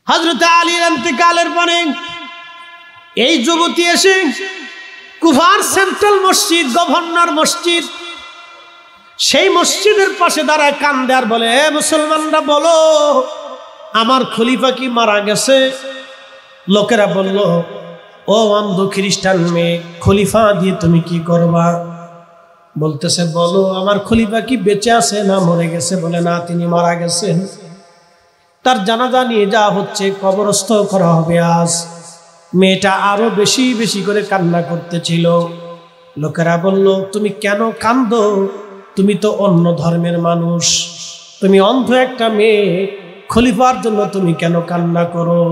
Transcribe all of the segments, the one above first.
হযরত আলীর ইন্তেকালের পরে এই যুবতী এসে কুফার সেন্ট্রাল মসজিদ, গভর্নর মসজিদ, সেই মসজিদের পাশে দাঁড়ায় কান্দে আর বলে, মুসলমানরা বলো, আমার খলিফা কি মারা গেছে? লোকেরা বলল, ও অন্ধ খ্রিস্টান মেয়ে, খলিফা দিয়ে তুমি কি করবা? বলতেছে, বলো আমার খলিফা কি বেঁচে আছে না মরে গেছে? বলে, না, তিনি মারা গেছেন। তার জানাজা নিয়ে যাওয়া হচ্ছে, কবরস্থ করা হবে আজ। মেয়েটা আরো বেশি বেশি করে কান্না করতেছিল। লোকেরা বলল, তুমি কেন কান্দো? তুমি তো অন্য ধর্মের মানুষ, তুমি অন্ধ একটা মেয়ে, খলিফার জন্য তুমি কেন কান্না করো?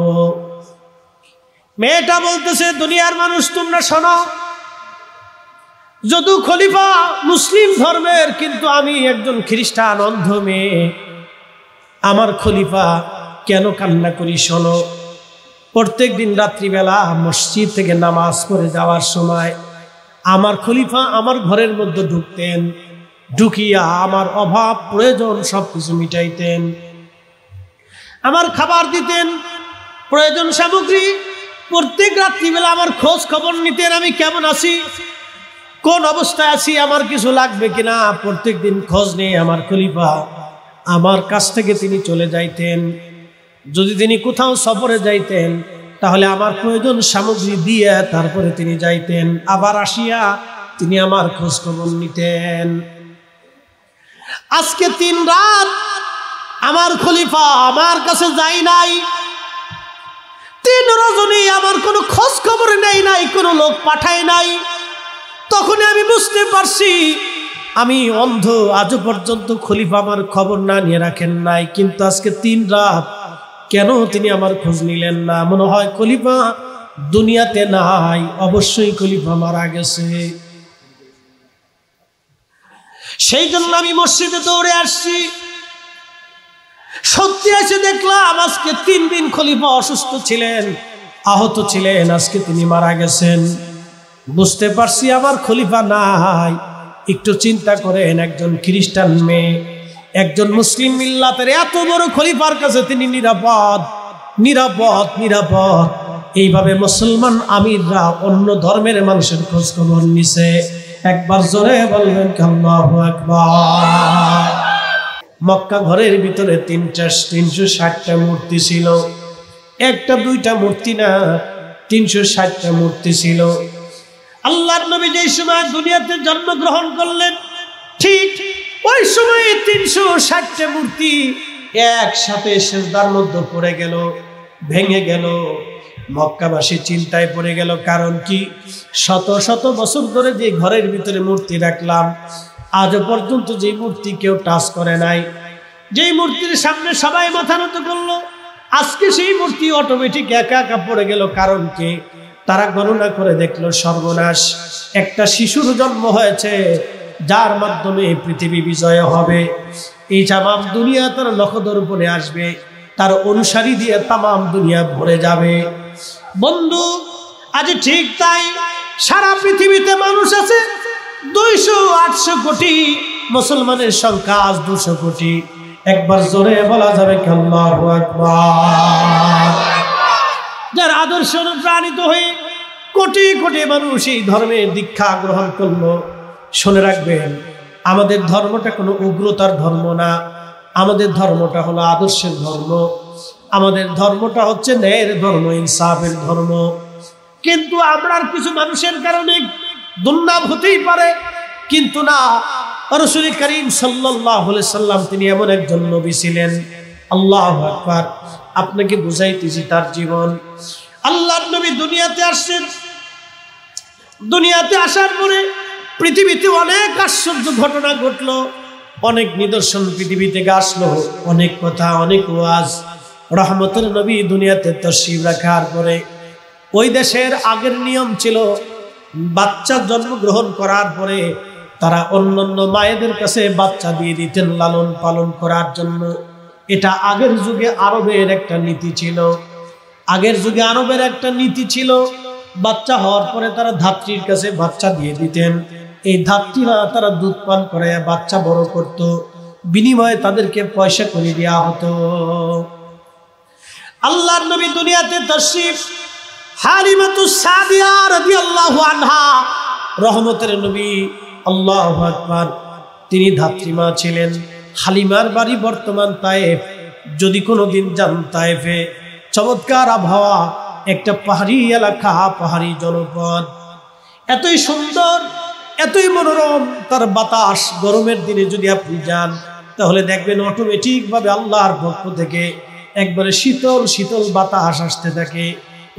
মেয়েটা বলতেছে, দুনিয়ার মানুষ তোমরা শোনো, যদিও খলিফা মুসলিম ধর্মের, কিন্তু আমি একজন খ্রিস্টান অন্ধ মেয়ে, আমার খলিফা কেন কান্না করি শোনো। প্রত্যেক দিন রাত্রিবেলা মসজিদ থেকে নামাজ পড়ে যাওয়ার সময় আমার খলিফা আমার ঘরের মধ্যে ঢুকতেন, ঢুকিয়া আমার অভাব প্রয়োজন সবকিছু মিটাইতেন, আমার খাবার দিতেন, প্রয়োজন সামগ্রী। প্রত্যেক রাত্রিবেলা আমার খোঁজ খবর নিতেন, আমি কেমন আছি, কোন অবস্থায় আছি, আমার কিছু লাগবে কিনা। প্রত্যেক দিন খোঁজ নিয়ে আমার খলিফা আমার কাছ থেকে তিনি চলে যাইতেন। যদি তিনি কোথাও সফরে যাইতেন তাহলে আমার প্রয়োজন সামগ্রী দিয়ে তারপরে তিনি যাইতেন, আবার আসিয়া তিনি আমার খোঁজ খবর নিতেন। আজকে 3 রাত আমার খলিফা আমার কাছে যাই নাই, 3 রজনী আমার কোনো খোঁজ খবর নেই নাই, কোনো লোক পাঠায় নাই। তখন আমি বুঝতে পারছি আমি অন্ধ, আজও পর্যন্ত খলিফা আমার খবর না নিয়ে রাখেন নাই, কিন্তু আজকে 3 রাত কেন তিনি আমার খোঁজ নিলেন না? মনে হয় খলিফা দুনিয়াতে নাই, অবশ্যই খলিফা মারা গেছে। সেই জন্য আমি মসজিদে দৌড়ে আসছি। সত্যি এসে দেখলাম আজকে 3 দিন খলিফা অসুস্থ ছিলেন, আহত ছিলেন, আজকে তিনি মারা গেছেন। বুঝতে পারছি আমার খলিফা নাই। একটু চিন্তা করেন, একজন খ্রিস্টান মেয়ে একজন মুসলিম মিল্লাতের এত বড় খলিফার কাছে তিনি নিরাপদ নিরাপদ নিরাপদ। এইভাবে মুসলমান আমিররা অন্য ধর্মের মানুষের খোঁজ খবর নিছে। একবার জোরে বলবেন আল্লাহু আকবার। মক্কা ঘরের ভিতরে 360টা মূর্তি ছিল, একটা দুইটা মূর্তি না, 360টা মূর্তি ছিল। আল্লাহর নবী যেই সময় দুনিয়াতে জন্মগ্রহণ করলেন, ঠিক ওই সময় 360টা মূর্তি একসাথে সিজদার মধ্যে পড়ে গেল, ভেঙে গেল। মক্কাবাসী চিন্তায় পড়ে গেল, কারণ কি, শত শত বছর ধরে যে ঘরের ভিতরে মূর্তি রাখলাম, আজও পর্যন্ত যে মূর্তি কেউ টাচ করে নাই, যেই মূর্তির সামনে সবাই মাথা নত করলো, আজকে সেই মূর্তি অটোমেটিক একা একা পড়ে গেল। কারণ কি, তারা গণনা করে দেখলো সর্বনাশ, একটা শিশুর জন্ম হয়েছে যার মাধ্যমে পৃথিবী বিজয় হবে, এই তামাম দুনিয়া তার নখদর উপরে আসবে, তার অনুসারী দিয়ে তামাম দুনিয়া ভরে যাবে। বন্ধু, আজ ঠিক তাই, সারা পৃথিবীতে মানুষ আছে 200-800 কোটি, মুসলমানের সংখ্যা আজ 200 কোটি। একবার জোরে বলা যাবে আল্লাহু আকবার। যার আদর্শ অনুপ্রাণিত হয়ে কোটি কোটি মানুষ এই ধর্মের দীক্ষা গ্রহণ করলো। শুনে রাখবেন, আমাদের ধর্মটা কোনো উগ্রতার ধর্ম না, আমাদের ধর্মটা হলো আদর্শের ধর্ম, আমাদের ধর্মটা হচ্ছে ন্যায়ের ধর্ম, ইনসাফের ধর্ম। কিন্তু আমরার কিছু মানুষের কারণে দুর্নাম হতেই পারে, কিন্তু না, রাসূল করিম সাল্লাল্লাহু আলাইহি সাল্লাম তিনি এমন একজন নবী ছিলেন। আল্লাহু আকবার। আপনাকে বুঝাইতেছি তার জীবন। আল্লাহর নবী দুনিয়াতে আসছেন, দুনিয়াতে আসার পরে পৃথিবীতে অনেক আশ্চর্য ঘটনা ঘটলো, অনেক নিদর্শন পৃথিবীতে আসলো, অনেক কথা, অনেক ওয়াজ। রহমতের নবী দুনিয়াতে তশরিফ রাখার পরে ওই দেশের আগের নিয়ম ছিল, বাচ্চা জন্মগ্রহণ করার পরে তারা অন্যান্য মায়েদের কাছে বাচ্চা দিয়ে দিতেন লালন পালন করার জন্য। এটা আগের যুগে আরবের একটা নীতি ছিল। আগের যুগে আরবের একটা নীতি ছিল, বাচ্চা হওয়ার পরে তারা ধাত্রীর কাছে বাচ্চা দিয়ে দিতেন। এই ধাত্রীরা তারা দুধ পান করে বাচ্চা বড় করত, বিনিময়ে তাদেরকে পয়সা করে দেওয়া হতো। আল্লাহর নবী দুনিয়াতে তাশরীফ, হালিমাতুস সাদিয়া রাদিয়াল্লাহু আনহা রহমতের নবী, আল্লাহু আকবার, তিনি ধাত্রীমা ছিলেন। হালিমার বাড়ি বর্তমান তায়েফ। যদি কোনোদিন যান তায়েফে, চমৎকার আবহাওয়া, একটা পাহাড়ি এলাকা, পাহাড়ি জনপদ, এতই সুন্দর, এতই মনোরম তার বাতাস। গরমের দিনে যদি আপনি যান তাহলে দেখবেন অটোমেটিক ভাবে আল্লাহর পক্ষ থেকে একবারে শীতল শীতল বাতাস আসতে থাকে।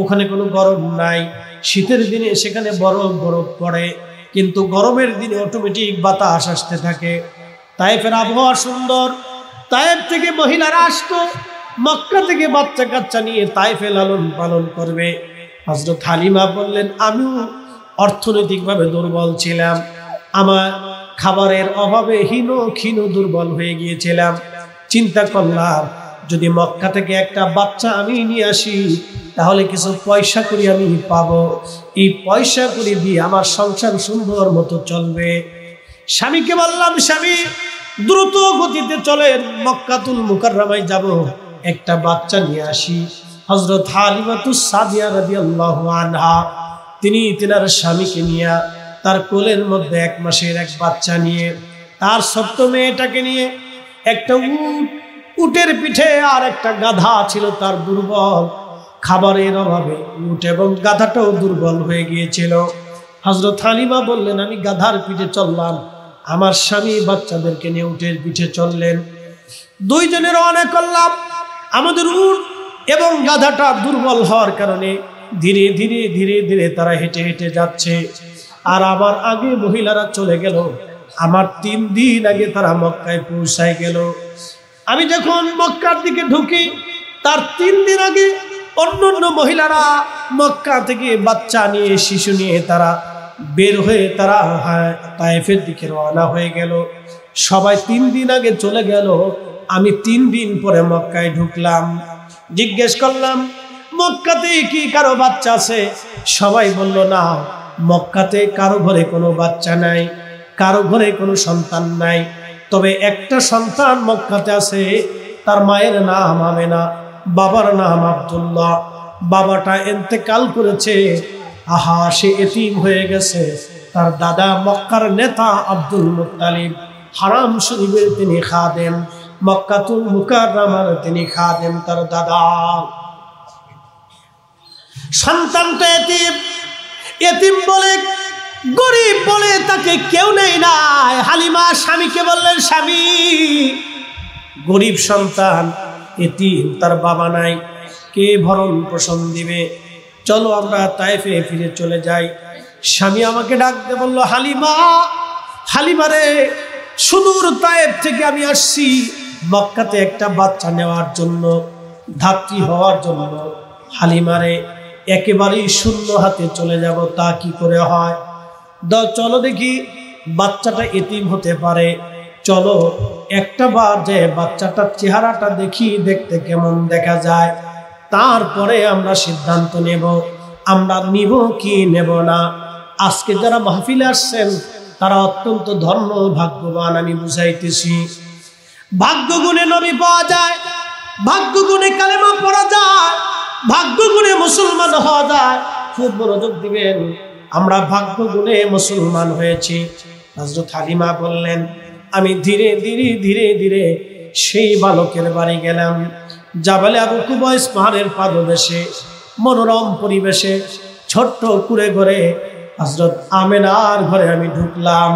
ওখানে কোনো গরম নাই। শীতের দিনে সেখানে বরফ বরফ পড়ে, কিন্তু গরমের দিনে অটোমেটিক বাতাস আসতে থাকে। তায়েফের আবহাওয়া সুন্দর। তায়েফ থেকে মহিলারা আসতো, মক্কা থেকে বাচ্চা কাচ্চা নিয়ে তায়েফে লালন পালন করবে। হযরত হালিমা বললেন, আমিও অর্থনৈতিকভাবে দুর্বল ছিলাম, আমার খাবারের অভাবে ক্ষীণ দুর্বল হয়ে গিয়েছিলাম। চিন্তা করলাম, যদি মক্কা থেকে একটা বাচ্চা আমি নিয়ে আসি তাহলে কিছু পয়সা করি আমি পাবো। এই পয়সা করি দিয়ে আমার সংসার সুন্দর মতো চলবে। স্বামীকে বললাম, স্বামী দ্রুত গতিতে চলেন, মক্কাতুল মুকাররমায় যাব, একটা বাচ্চা নিয়ে আসি। হযরত হালিমাতুস সাদিয়া রাদিয়াল্লাহু আনহা তিনি তিনার স্বামীকে নিয়ে, তার কোলের মধ্যে 1 মাসের এক বাচ্চা নিয়ে, তার ছোট্ট মেয়েটাকে নিয়ে, একটা উটের পিঠে আর একটা গাধা ছিল তার দুর্বল, খাবারের অভাবে উট এবং গাধাটাও দুর্বল হয়ে গিয়েছিল। হযরত হালিমা বললেন, আমি গাধার পিঠে চললাম, আমার স্বামী বাচ্চাদেরকে নিয়ে উটের পিঠে চললেন। দুইজনে রওনা করলাম। আমাদের উট এবং গাধাটা দুর্বল হওয়ার কারণে ধীরে ধীরে ধীরে ধীরে তারা হেঁটে হেঁটে যাচ্ছে। আর আবার আগে মহিলারা চলে গেল। আমার 3 দিন আগে তারা মক্কায় পৌঁছায় গেল। আমি যখন মক্কার দিকে ঢুকি, তার 3 দিন আগে অন্যান্য মহিলারা মক্কা থেকে বাচ্চা নিয়ে, শিশু নিয়ে তারা বের হয়ে তারা তায়েফের দিকে রওনা হয়ে গেল। সবাই 3 দিন আগে চলে গেল। আমি 3 দিন পরে মক্কায় ঢুকলাম। জিজ্ঞেস করলাম, মক্কাতে কি কারো বাচ্চা আছে? সবাই বলল, না, মক্কাতে কারো ঘরে কোনো বাচ্চা নাই, কারো ঘরে কোনো সন্তান নাই। তবে একটা সন্তান মক্কাতে আছে, তার মায়ের নাম আমেনা, বাবার নাম আব্দুল্লাহ। বাবাটা ইন্তেকাল করেছে, আহা সে এতিম হয়ে গেছে। তার দাদা মক্কার নেতা আব্দুল মুত্তালিব, হারাম শরীফের তিনি খাদেম, মক্কাতুল মুকাররমার তিনি খাদেম। তার দাদা সন্তানটা এতিম, এতিম বলে, গরিব বলে তাকে কেউ নেই নাই। হালিমা স্বামীকে বললেন, স্বামী গরিব সন্তান, এতিম, তার বাবা নাই, কে ভরণ পোষণ দিবে? চলো আমরা তায়েফে ফিরে চলে যাই। স্বামী আমাকে ডাকতে বলল, হালিমা, হালিমা রে, সুদূর তায়েফ থেকে আমি আসছি মক্কাতে একটা বাচ্চা নেওয়ার জন্য, ধাত্রী হওয়ার জন্য। হালিমা রে, একেবারেই শূন্য হাতে চলে যাব, তা কি করে হয়? চলো দেখি, বাচ্চাটা এতিম হতে পারে, চলো একটা বার যে বাচ্চাটার চেহারাটা দেখি, দেখতে কেমন দেখা যায়, তারপরে আমরা সিদ্ধান্ত নেব আমরা নিব কি নেব না। আজকে যারা মাহফিলে আসছেন তারা অত্যন্ত ধন্য ভাগ্যবান, আমি বুঝাইতেছি। ভাগ্য গুণে নবী পাওয়া যায়, ভাগ্য গুণে কালেমা পড়া যায়, ভাগ্য গুণে মুসলমান হওয়া যায়। খুব মনোযোগ দিবেন, আমরা ভাগ্য গুণে মুসলমান হয়েছি। হযরত হালিমা বললেন, আমি ধীরে ধীরে ধীরে ধীরে সেই বালকের বাড়ি গেলাম। জাবালে আবু কুবাইস পাহাড়ের পাদদেশে, মনোরম পরিবেশে, ছোট্ট কুড়ে ঘরে হযরত আমেনার ঘরে আমি ঢুকলাম।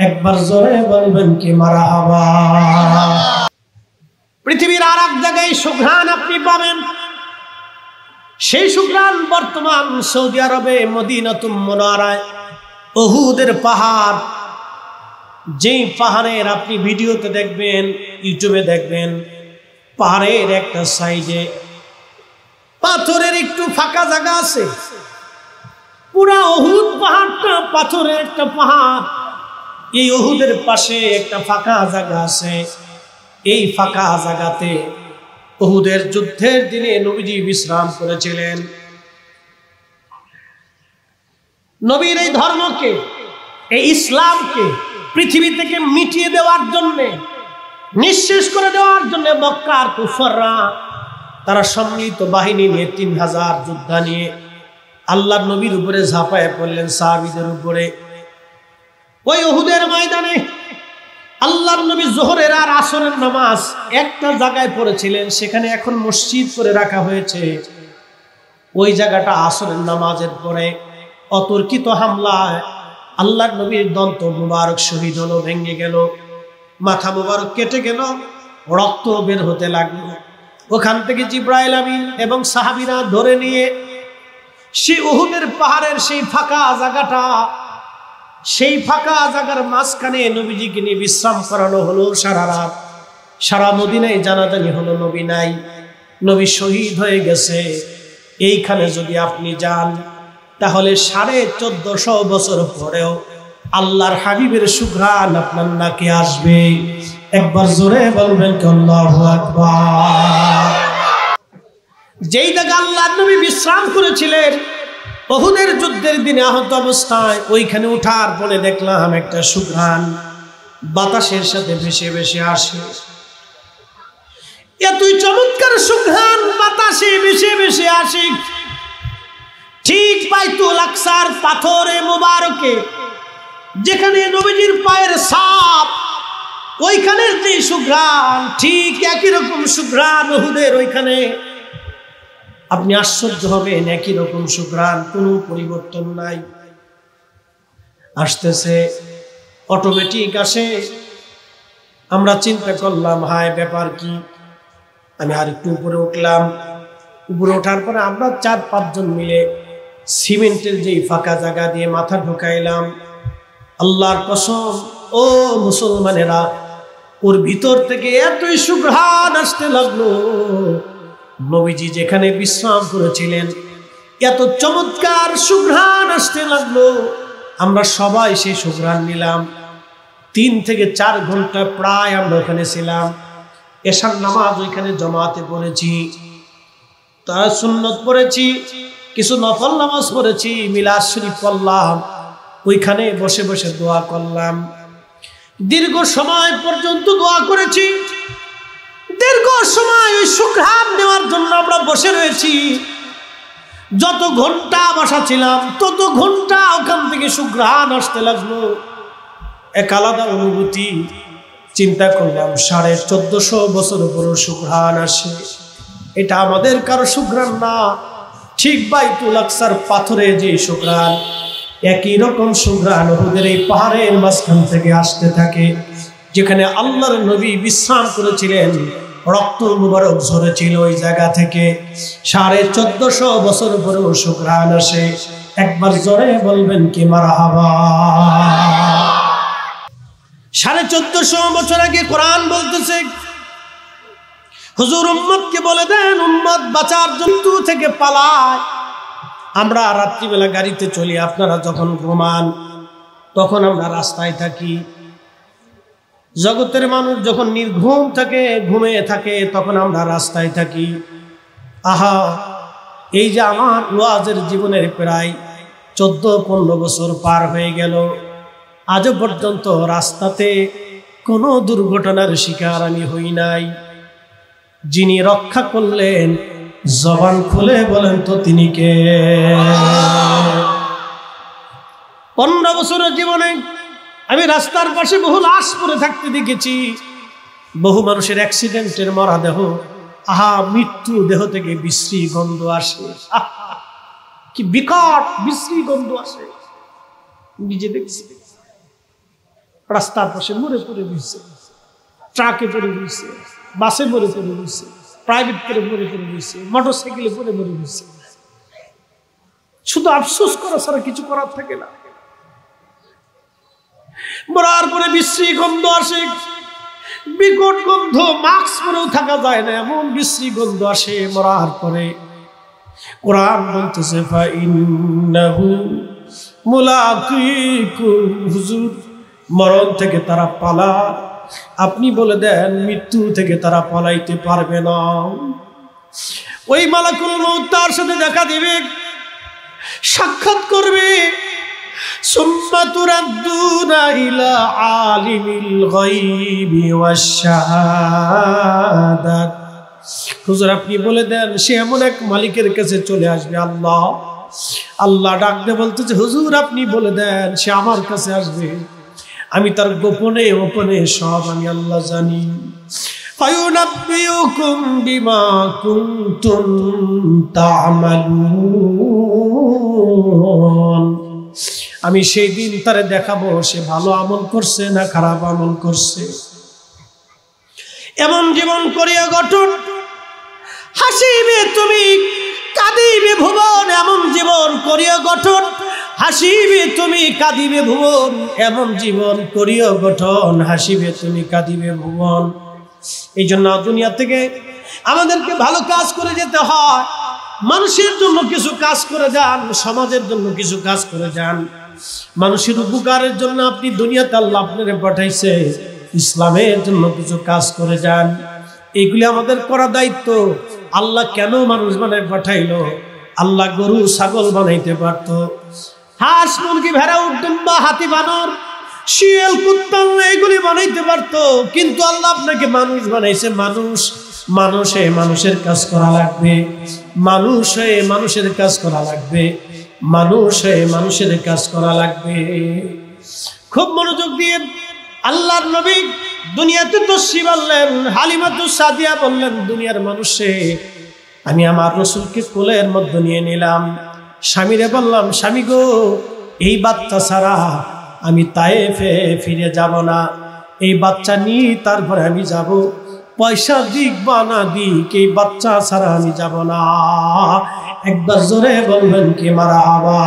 একবার জোরে বলবেন কি মারহাবা। পৃথিবীর আর এক জায়গায় সুঘ্রাণ আপনি পাবেন, সেই সুঘ্রাণ বর্তমান সৌদি আরবে মদিনাতুল মুনাওয়ারায় উহুদের পাহাড়। যেই পাহাড়ের আপনি ভিডিওতে দেখবেন, ইউটিউবে দেখবেন, পাহাড়ের একটা সাইডে পাথরের একটু ফাঁকা জায়গা আছে। পুরা উহুদ পাহাড়টা পাথরের একটা পাহাড়। এই উহুদের পাশে একটা ফাঁকা জায়গা আছে। এই ফাঁকা জায়গাতে উহুদের যুদ্ধের দিনে নবীজি বিশ্রাম করেছিলেন। নবীর এই ধর্মকে, এই ইসলামকে পৃথিবী থেকে মিটিয়ে দেওয়ার জন্য, নিঃশেষ করে দেওয়ার জন্য মক্কার কুফাররা তারা সম্মিলিত বাহিনী নিয়ে 3000 যোদ্ধা নিয়ে আল্লাহর নবীর উপরে ঝাঁপায় পড়লেন, সাহাবীদের উপরে। ওই উহুদের ময়দানে আল্লাহর নবী যোহরের আর আসরের নামাজ একটা জায়গায় পড়েছিলেন, সেখানে এখন মসজিদ করে রাখা হয়েছে। ওই জায়গাটা আসরের নামাজের পরে অতর্কিত হামলায় আল্লাহর নবীর দন্ত মুবারক শহীদ হলো, ভেঙে গেল, মাথা মুবারক কেটে গেল, রক্ত বের হতে লাগলো। ওখান থেকে জিবরাইল আমিন এবং সাহাবীরা ধরে নিয়ে সেই উহুদের পাহাড়ের সেই ফাঁকা জায়গাটা, সেই ফাঁকা জায়গার মাঝখানে নবীজিকে নিয়ে বিশ্রাম করানো হলো সারা রাত। সারা মদিনায় জানাজানি হলো, নবী নাই, নবী শহীদ হয়ে গেছে। এইখানে যদি আপনি যান তাহলে 1450 বছর পরেও আল্লাহর হাবিবের সুঘ্রাণ আপনার নাকে আসবে। একবার জোরে বলবেন আল্লাহু আকবার। যেই জায়গা আল্লাহর নবী বিশ্রাম করেছিলেন উহুদের যুদ্ধের দিনে আহত অবস্থায়, ওইখানে ওঠার পরে দেখলাম একটা সুঘ্রাণ বাতাসের সাথে ভেসে ভেসে আসে। এতই চমৎকার সুঘ্রাণ বাতাসে ভেসে ভেসে আসে, ঠিক বাইতুল আকসার পাথরে মোবারকে যেখানে নবীজির পায়ের ছাপ, ওইখানের যে সুঘ্রাণ ঠিক একই রকম সুঘ্রাণ উহুদের ওইখানে। আপনি আশ্চর্য হবেন, একই রকম সুঘ্রাণ, কোনো পরিবর্তন নাই। আসতেছে, অটোমেটিক আসে। আমরা চিন্তা করলাম, হায় ব্যাপার কি। আমি আর একটু উপরে উঠলাম। উপরে ওঠার পরে আমরা 4-5 জন মিলে সিমেন্টের যেই ফাঁকা জায়গা দিয়ে মাথা ঢুকাইলাম। আল্লাহর কসম, ও মুসলমানেরা, ওর ভিতর থেকে এতই সুঘ্রাণ আসতে লাগলো, নবীজি যেখানে বিশ্রাম করেছিলেন এত চমৎকার সুঘ্রাণ আসতে লাগলো। আমরা সবাই সেই সুঘ্রাণ নিলাম। 3 থেকে 4 ঘন্টা প্রায় আমরা ওখানে ছিলাম। এশার নামাজ ওইখানে জমাতে পড়েছি, তার সুন্নত পড়েছি, কিছু নফল নামাজ পড়েছি, মিলাদ শরীফ পড়লাম, ওইখানে বসে বসে দোয়া করলাম। দীর্ঘ সময় পর্যন্ত দোয়া করেছি। দীর্ঘ সময় ওই সুঘ্রাণ নেওয়ার জন্য আমরা বসে রয়েছি। যত ঘন্টা বসা ছিলাম তত ঘন্টা ওখান থেকে সুঘ্রাণ আসতে লাগলো। এক আলাদা অনুভূতি। চিন্তা করলাম, 1450 বছর পরও সুঘ্রাণ আসে, এটা আমাদের কারো সুঘ্রাণ না, ঠিক বাইতুল আকসার পাথরে যে সুঘ্রাণ, একই রকম সুঘ্রাণ উহুদের এই পাহাড়ের মাঝখান থেকে আসতে থাকে, যেখানে আল্লাহর নবী বিশ্রাম করেছিলেন, রক্ত মুবারক ঝরেছিল ওই জায়গা থেকে। 1450 বছর পরেও সুঘ্রাণ আসে। একবার জোরে বলবেন কি মারহাবা। 1450 বছর আগে কোরআন বলতেছে, হুজুর উম্মতকে বলে দেন, উম্মত বাঁচার জন্য থেকে পালায়। আমরা রাত্রিবেলা গাড়িতে চলি, আপনারা যখন ঘুমান তখন আমরা রাস্তায় থাকি। জগতের মানুষ যখন নির্ঘুম থাকে, ঘুমিয়ে থাকে, তখন আমরা রাস্তায় থাকি। আহা, এই যে আমার ওয়াজের জীবনের প্রায় 14-15 বছর পার হয়ে গেল, আজও পর্যন্ত রাস্তাতে কোনো দুর্ঘটনার শিকার আমি হই নাই। যিনি রক্ষা করলেন, জবান খুলে বলেন তো তিনি কে? 15 বছরের জীবনে আমি রাস্তার পাশে বহু লাশ পড়ে থাকতে দেখেছি, বহু মানুষের অ্যাক্সিডেন্টের মরা দেহ। আহা, মৃত্যু দেহ থেকে বিশ্রী গন্ধ আসে, কি বিকট বিশ্রী গন্ধ আসে। নিজে দেখছি রাস্তার পাশে মরে পড়ে রয়েছে, ট্রাকে পড়ে রয়েছে, বাসে মরে পড়ে রয়েছে, প্রাইভেট করে মরে পড়ে রয়েছে, মোটর সাইকেলে পড়ে মরে রয়েছে। শুধু আফসোস করা ছাড়া কিছু করার থাকে না। মরার পরে বিশ্রী গন্ধ আসে, বিকট গন্ধ, মাস্ক পরেও থাকা যায় না, এমন বিশ্রী গন্ধ আসে মরার পরে। কোরআন বলতেছে, ফাইন্নাহু মুলাকিকুম, হুজুর মরণ থেকে তারা পালায়। আপনি বলে দেন, মৃত্যু থেকে তারা পালাইতে পারবে না। ওই মালাকুল মউত তার সাথে দেখা দিবে, সাক্ষাৎ করবে। সুম্মা তুরাদ্দুনা ইলা আলিমিল গায়বি ওয়াশ শাহাদাত হুজুর আপনি বলে দেন সে এমন এক মালিকের কাছে চলে আসবে। আল্লাহ আল্লাহ ডাকতে বলতেছে হুজুর আপনি বলে দেন সে আমার কাছে আসবে, আমি তার গোপনে গোপনে সব আমি আল্লাহ জানি। ফায়ুনাব্বিউকুম বিমা কুনতুম তা'মালুন, আমি সেই দিন তারে দেখাবো সে ভালো আমল করছে না খারাপ আমল করছে। এমন জীবন করিয়া গঠন, হাসিবে তুমি কাঁদিবে ভুবন, এমন জীবন করিয়া গঠন, হাসিবে তুমি কাঁদিবে ভুবন, এমন জীবন করিয়া গঠন, হাসিবে তুমি কাঁদিবে ভুবন। এই জন্য দুনিয়া থেকে আমাদেরকে ভালো কাজ করে যেতে হয়। মানুষের জন্য কিছু কাজ করে যান, সমাজের জন্য কিছু কাজ করে যান। মানুষের উপকারের জন্য আপনি দুনিয়াতে আল্লাহ আপনাকে পাঠাইছে, ইসলামের জন্য কিছু কাজ করে যান। এগুলি আমাদের করা দায়িত্ব। আল্লাহ কেন মানুষ বানায় পাঠাইলো? আল্লাহ গরু ছাগল বানাইতে পারত, হাঁস মুরগি ভেড়া উট দুম্বা হাতি বানর শিয়াল কুত্তা এগুলি বানাইতে পারত, কিন্তু আল্লাহ আপনাকে মানুষ বানাইছে। মানুষে মানুষের কাজ করা লাগবে, মানুষে মানুষের কাজ করা লাগবে, মানুষে মানুষের কাজ করা লাগবে। খুব মনোযোগ দিয়ে আল্লাহর নবী দুনিয়াতে তশরিফ আনলেন। হালিমাতুস সাদিয়া বললেন দুনিয়ার মানুষে আমি আমার রাসূলকে কোলের মধ্যে নিয়ে নিলাম। স্বামীরে বললাম স্বামী গো এই বাচ্চা ছাড়া আমি তায়েফে ফিরে যাব না, এই বাচ্চা নিয়ে তারপরে আমি যাব, পয়সা দিক বা না দিক এই বাচ্চা ছাড়া আমি যাব না। একবার জোরে বলবেন কি মারহাবা।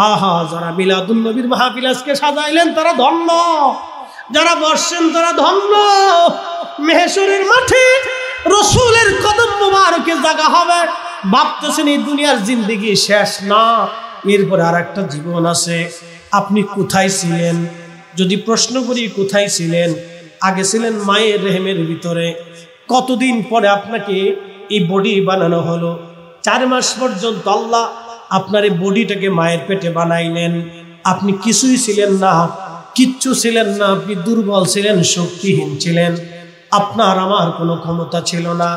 আহা যারা মিলাদুন নবীর মাহফিল আজকে সাজাইলেন তারা ধন্য, যারা বসছেন তারা ধন্য। মেহেশরের মাঠে রাসূলের কদম মুবারকে জায়গা হবে। ভাবতেছেন এই দুনিয়ার জিন্দেগি শেষ না, এরপরে আর একটা জীবন আছে। আপনি কোথায় ছিলেন? যদি প্রশ্ন করি কোথায় ছিলেন? আগে ছিলেন মায়ের রেহেমের ভিতরে। কতদিন পরে আপনাকে এই বডি বানানো হলো? 4 মাস পর্যন্ত আল্লাহ আপনার এই বডিটাকে মায়ের পেটে বানাইলেন। আপনি কিছুই ছিলেন না, কিচ্ছু ছিলেন না, আপনি দুর্বল ছিলেন, শক্তিহীন ছিলেন, আপনার আমার কোনো ক্ষমতা ছিল না।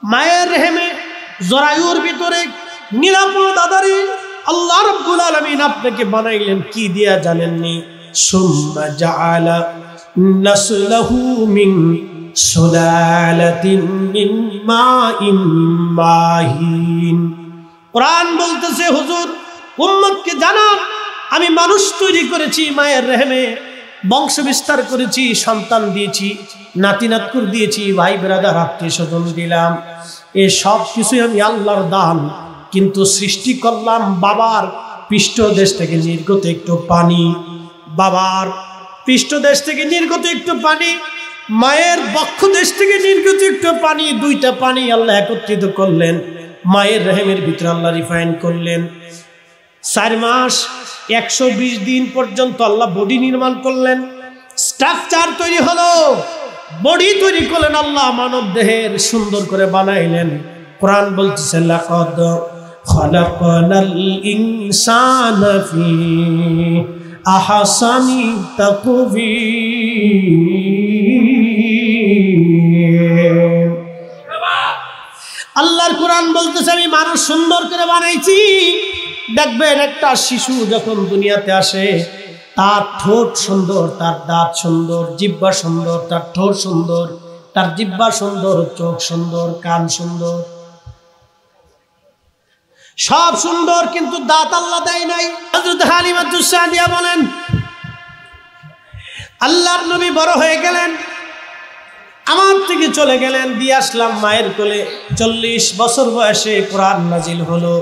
মায়ের রেহেমে জরায়ুর ভিতরে নিরাপদ আধারে আল্লাহ রাব্বুল আলামিন আপনাকে বানাইলেন কি দিয়া জানেননি? সুম্মা জাআলা নাসলাহু মিন সুলালাতিন মিন মাইন মাহিন। কোরআন বলতেছে হুজুর উম্মতকে জানান আমি মানুষ তৈরি করেছি মায়ের রেহেমে, বংশ বিস্তার করেছি, সন্তান দিয়েছি, নাতি নাতকুর দিয়েছি, ভাই ব্রাদার আত্মীয় স্বজন দিলাম, এ সব কিছুই আমি আল্লাহর দান। কিন্তু সৃষ্টি করলাম বাবার পৃষ্ঠদেশ থেকে নির্গত একটু পানি, বাবার পৃষ্ঠদেশ থেকে নির্গত একটু পানি, মায়ের বক্ষ দেশ থেকে নির্গত একটু পানি, দুইটা পানি আল্লাহ একত্রিত করলেন, মায়ের রেহেমের ভিতরে আল্লাহ রিফাইন করলেন। 4 মাস 120 দিন পর্যন্ত আল্লাহ বডি নির্মাণ করলেন, স্ট্রাকচার তৈরি হলো, বডি তৈরি করলেন আল্লাহ, মানব দেহের সুন্দর করে বানাইলেন। কোরআন বলতেছে লাকাদ খালাকনাল ইনসানা ফি আহসানি তাকবীর। আল্লাহর কোরআন বলতেছে আমি মানুষ সুন্দর করে বানাইছি। দেখবেন একটা শিশু যখন দুনিয়াতে আসে তার ঠোঁট সুন্দর, তার দাঁত সুন্দর, জিহ্বা সুন্দর, তার ঠোঁট সুন্দর, তার জিহ্বা সুন্দর, চোখ সুন্দর, কান সুন্দর, সব সুন্দর, কিন্তু দাঁত আল্লাহ দেয় নাই। হযরত হালিমাতুস সাদিয়া বলেন আল্লাহর নবী বড় হয়ে গেলেন, আমার থেকে চলে গেলেন, দিয়ে আসলাম মায়ের কোলে। 40 বছর বয়সে কোরআন নাজিল হলো,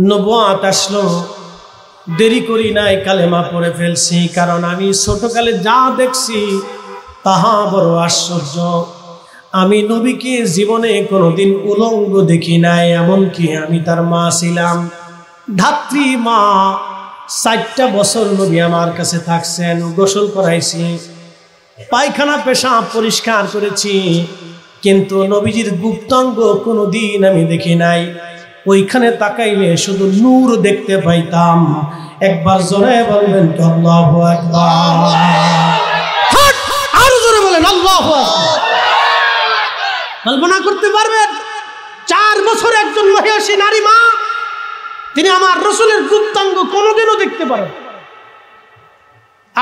নবুয়ত আসলো। দেরি করি নাই, কালেমা পড়ে ফেলছি, কারণ আমি ছোটকালে যা দেখছি তাহা বড় আশ্চর্য। আমি নবীকে জীবনে কোনোদিন উলঙ্গ দেখি নাই, এমনকি আমি তার মা ছিলাম, ধাত্রী মা। 4টা বছর নবী আমার কাছে থাকছেন, গোসল করাইছি, পায়খানা পেশাব পরিষ্কার করেছি, কিন্তু নবীজির গুপ্তাঙ্গ কোনোদিন আমি দেখি নাই। ওইখানে তাকাইলে শুধু নূর দেখতে পাইতাম। একবার জোরে বলবেন তো আল্লাহু আকবার, আরো জোরে বলেন আল্লাহু আকবার। কল্পনা করতে পারবেন 4 বছর একজন মহিষী নারী মা তিনি আমার রাসূলের গুপ্তাঙ্গ কোনোদিনও দেখতে পারেন?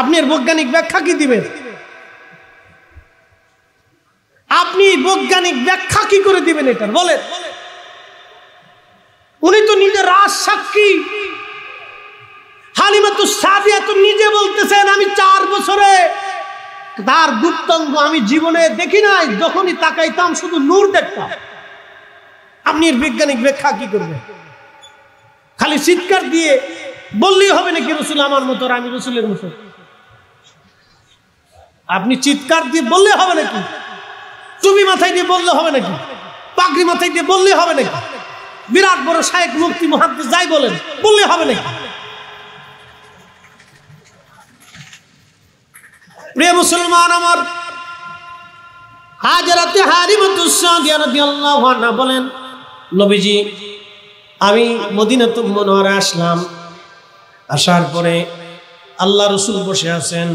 আপনি এর বৈজ্ঞানিক ব্যাখ্যা কি দিবেন? আপনি বৈজ্ঞানিক ব্যাখ্যা কি করে দিবেন এটার বলেন? উনি তো নিজে রাজ সাক্ষী। হালিমাতুস সাদিয়া তো নিজে বলতেছেন আমি 4 বছরে তার গুপ্তাঙ্গ আমি জীবনে দেখি নাই, যখনই তাকাইতাম শুধু নূর দেখতাম। আপনি এর বৈজ্ঞানিক ব্যাখ্যা কি করবেন? খালি চিৎকার দিয়ে বললেই হবে নাকি রাসূল আমার মতো আর আমি রাসূলের মতো? আপনি চিৎকার দিয়ে বললে হবে নাকি? টুপি মাথায় দিয়ে বললে হবে নাকি? পাগড়ি মাথায় দিয়ে বললে হবে নাকি? বিরাট বড় শায়েখ মুফতি মুহাদ্দিস যাই বলেন বললে হবে নাকি? প্রিয় মুসলমান আমার, হাজরাতে হালিমাতুস সাদিয়া রাদিয়াল্লাহু আনহা বলেন, নবীজি আমি মদিনাতুল মুনাওয়ারা আসলাম। আসার পরে আল্লাহ রাসূল বসে আছেন,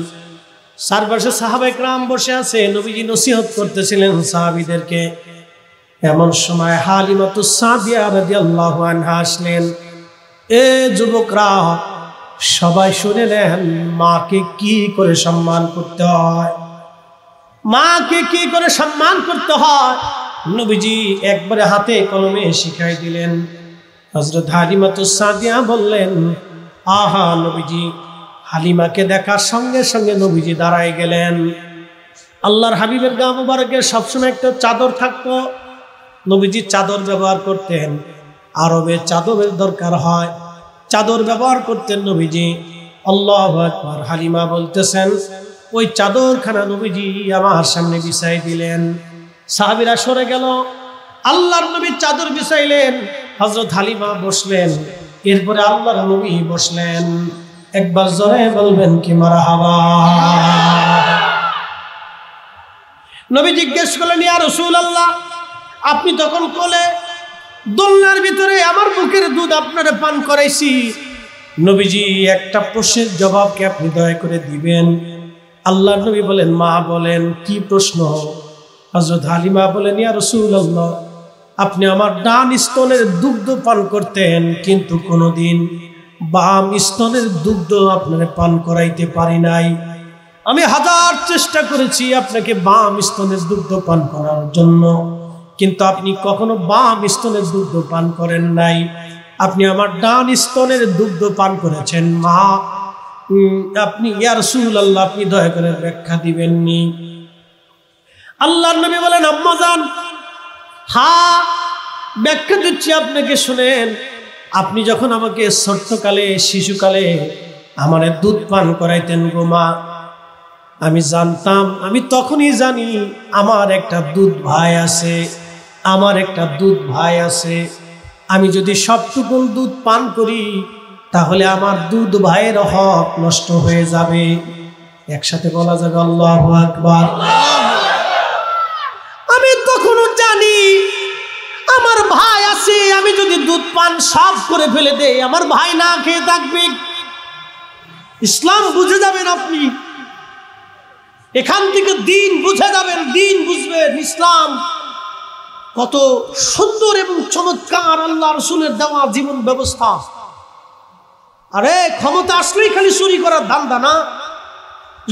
চারপাশে সাহাবায়ে কেরাম বসে আছে, নবীজি নসিহত করতেছিলেন সাহাবীদেরকে। এমন সময় হালিমাতুস সাদিয়া রাদিয়াল্লাহু আনহা আসলেন। এ যুবকরা সবাই শুনে নেন, মাকে কি করে সম্মান করতে হয়, মাকে কি করে সম্মান করতে হয় নবীজি একবারে হাতে কলমে শিখাই দিলেন। হযরত হালিমাতুস সাদিয়া বললেন, আহা নবীজি। হালিমাকে দেখার সঙ্গে সঙ্গে নবীজি দাঁড়ায় গেলেন। আল্লাহর হাবিবের গা মুবারকে সবসময় একটা চাদর থাকতো, নবীজি চাদর ব্যবহার করতেন। আরবে চাদরের দরকার হয়, চাদর ব্যবহার করতেন নবীজি। আল্লাহু আকবার। হালিমা বলতেছেন, ওই চাদরখানা নবীজি আমার সামনে বিছাই দিলেন। সাহাবীরা সরে গেল, আল্লাহর নবী চাদর বিছাইলেন, হযরত হালিমা বসলেন, এরপরে আল্লাহর নবী বসলেন। একবার জোরে বলবেন কি মারহাবা। নবী জিজ্ঞেস করলেন, ইয়া রাসূলুল্লাহ আপনি তখন কোলে দোলনার ভিতরে আমার বুকের দুধ আপনারে পান করাইছি, নবীজি একটা প্রশ্নের জবাব কি আপনি দয়া করে দিবেন? আল্লাহর নবী বলেন, মা বলেন কি প্রশ্ন? হযরত হালিমা বলেন, ইয়া রাসূলুল্লাহ আপনি আমার ডান স্তনের দুগ্ধ পান করতেন, কিন্তু কোনোদিন বাম স্তনের দুগ্ধ আপনারে পান করাইতে পারি নাই। আমি 1000 চেষ্টা করেছি আপনাকে বাম স্তনের দুগ্ধ পান করার জন্য, কিন্তু আপনি কখনো বাম স্তনের দুগ্ধ পান করেন নাই, আপনি আমার ডান স্তনের দুগ্ধ পান করেছেন। মা আপনি ইয়া রাসূলুল্লাহ আপনি দয়া করে ব্যাখ্যা দিবেননি? আল্লাহর নবী বলেন, আম্মা জান হ্যাঁ ব্যাখ্যা দিচ্ছি আপনাকে, শুনেন। আপনি যখন আমাকে ছোট্টকালে শিশুকালে আমার দুধ পান করাইতেন গো মা, আমি জানতাম, আমি তখনই জানি আমার একটা দুধ ভাই আছে, আমার একটা দুধ ভাই আছে। আমি যদি সবটুকু দুধ পান করি তাহলে আমার দুধ ভাইয়ের হক নষ্ট হয়ে যাবে। একসাথে বলা যাবে আল্লাহু আকবার। আমি তখনও জানি আমার ভাই আছে, আমি যদি দুধ পান সব করে ফেলে দেই আমার ভাই না খেয়ে থাকবে। ইসলাম বুঝে যাবেন আপনি, এখান থেকে দিন বুঝে যাবেন, দিন বুঝবেন ইসলাম কত সুন্দর এবং চমৎকার আল্লাহ রাসূলের দেওয়া জীবন ব্যবস্থা। আরে ক্ষমতা আসলেই খালি চুরি করার ধান্দা না,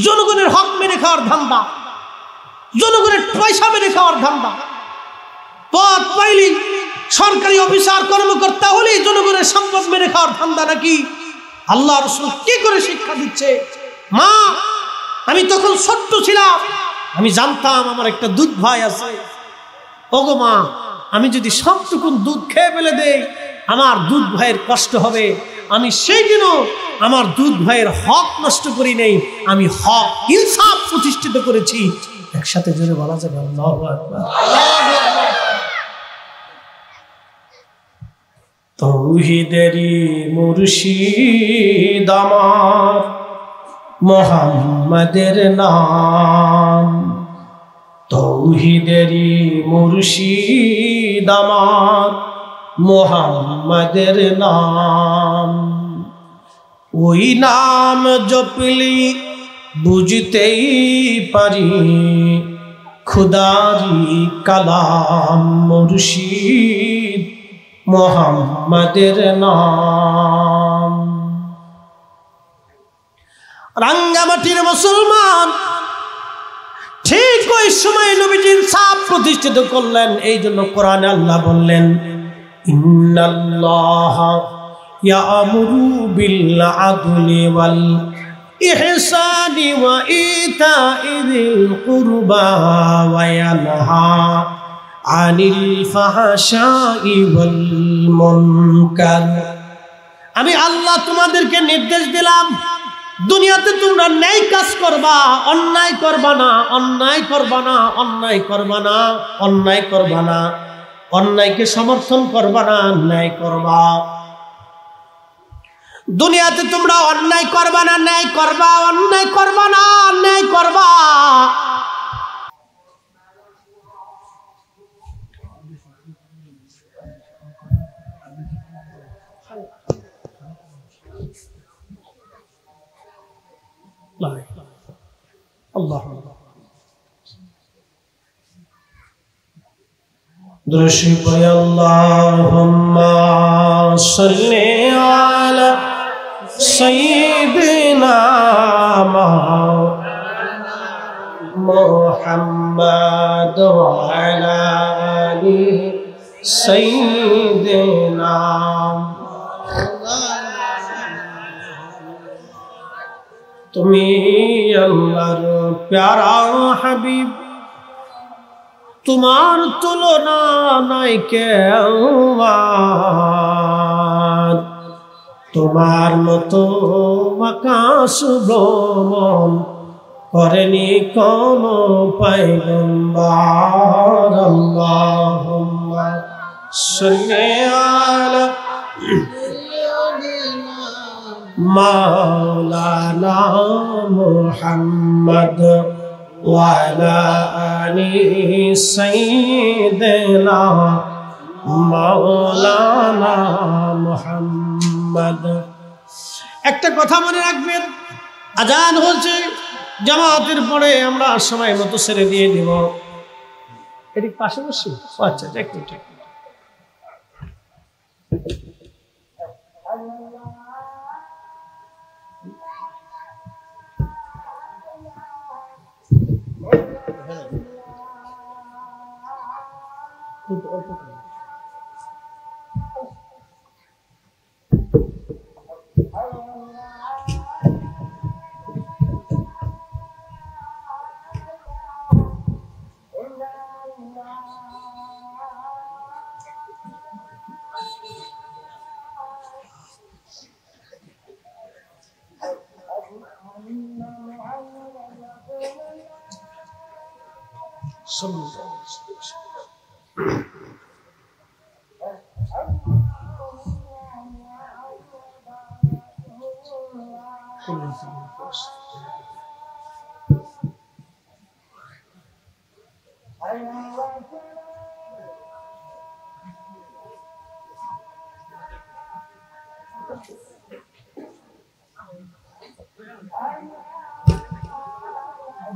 জনগণের হক মেরে খাওয়ার ধান্দা, জনগণের পয়সা মেরে খাওয়ার ধান্দা। পদ পাইলি সরকারি অফিসার কর্মকর্তা হলেই জনগণের সম্পদ মেরে খাওয়ার ধান্দা নাকি? আল্লাহ রাসূল কি করে শিক্ষা দিচ্ছে? মা আমি তখন ছোট্ট ছিলাম, আমি জানতাম আমার একটা দুধ ভাই আছে। ওগো মা আমি যদি সবটুকু দুধ খেয়ে ফেলে দেই আমার দুধ ভাইয়ের কষ্ট হবে। আমি সেই দিনও আমার দুধ ভাইয়ের হক নষ্ট করি নেই, আমি হক ইনসাফ প্রতিষ্ঠিত করেছি। একসাথে জোরে বলা যাবে আল্লাহু আকবার। তৌহিদেরই মুর্শিদ আমার মুহাম্মাদের নাম, তৌহিদেরই মুর্শিদ আমার মুহাম্মাদের নাম। ওই নাম জপলি বুঝতেই পারি খুদারি কালাম মুর্শিদ মুহাম্মাদের নাম। রাঙ্গামাটির মুসলমান ঠিক ওই সময় নবীজি ইনসাফ প্রতিষ্ঠিত করলেন। এই জন্য কোরআনে আল্লাহ বললেন, ইন্নাল্লাহা ইয়ামুরু বিল আদলি ওয়াল ইহসানি ওয়া ইতাই যিল কুরবা ওয়া ইয়ানহা আনিল ফাহশাই ওয়াল মুনকার। আমি আল্লাহ তোমাদেরকে নির্দেশ দিলাম, দুনিয়াতে তোমরা ন্যায় কাজ করবা, অন্যায় করবা না, অন্যায় করবা না, অন্যায় করবা না, অন্যায় করবা না, অন্যায়কে সমর্থন করবা না, ন্যায় করবা। দুনিয়াতে তোমরা অন্যায় করবা না, ন্যায় করবা, অন্যায় করবা না, ন্যায় করবা। আল্লাহ দুরূদ পড়ে, আল্লাহুম্মা সাল্লি আলা সাইয়্যিদিনা মুহাম্মাদ ওয়া আলা আলি সাইয়্যিদিনা। তুমি আল্লাহর প্যারা হাবিব, তোমার তুলনা নাই কেউ, তোমার মতো আকাশ ভ্রমণ করেনি কোন পয়গম্বর। আল্লাহুম্মা সাল্লি আলা মাওলানা মুহাম্মদ ওয়া আলা আলি সাইয়্যিদিনা মাওলানা মুহাম্মদ। একটা কথা মনে রাখবেন, আজান হচ্ছে, জামাতের পরে আমরা সময় মতো ছেড়ে দিয়ে দিব। এদিক পাশে বসি, আচ্ছা একটু ঠিক।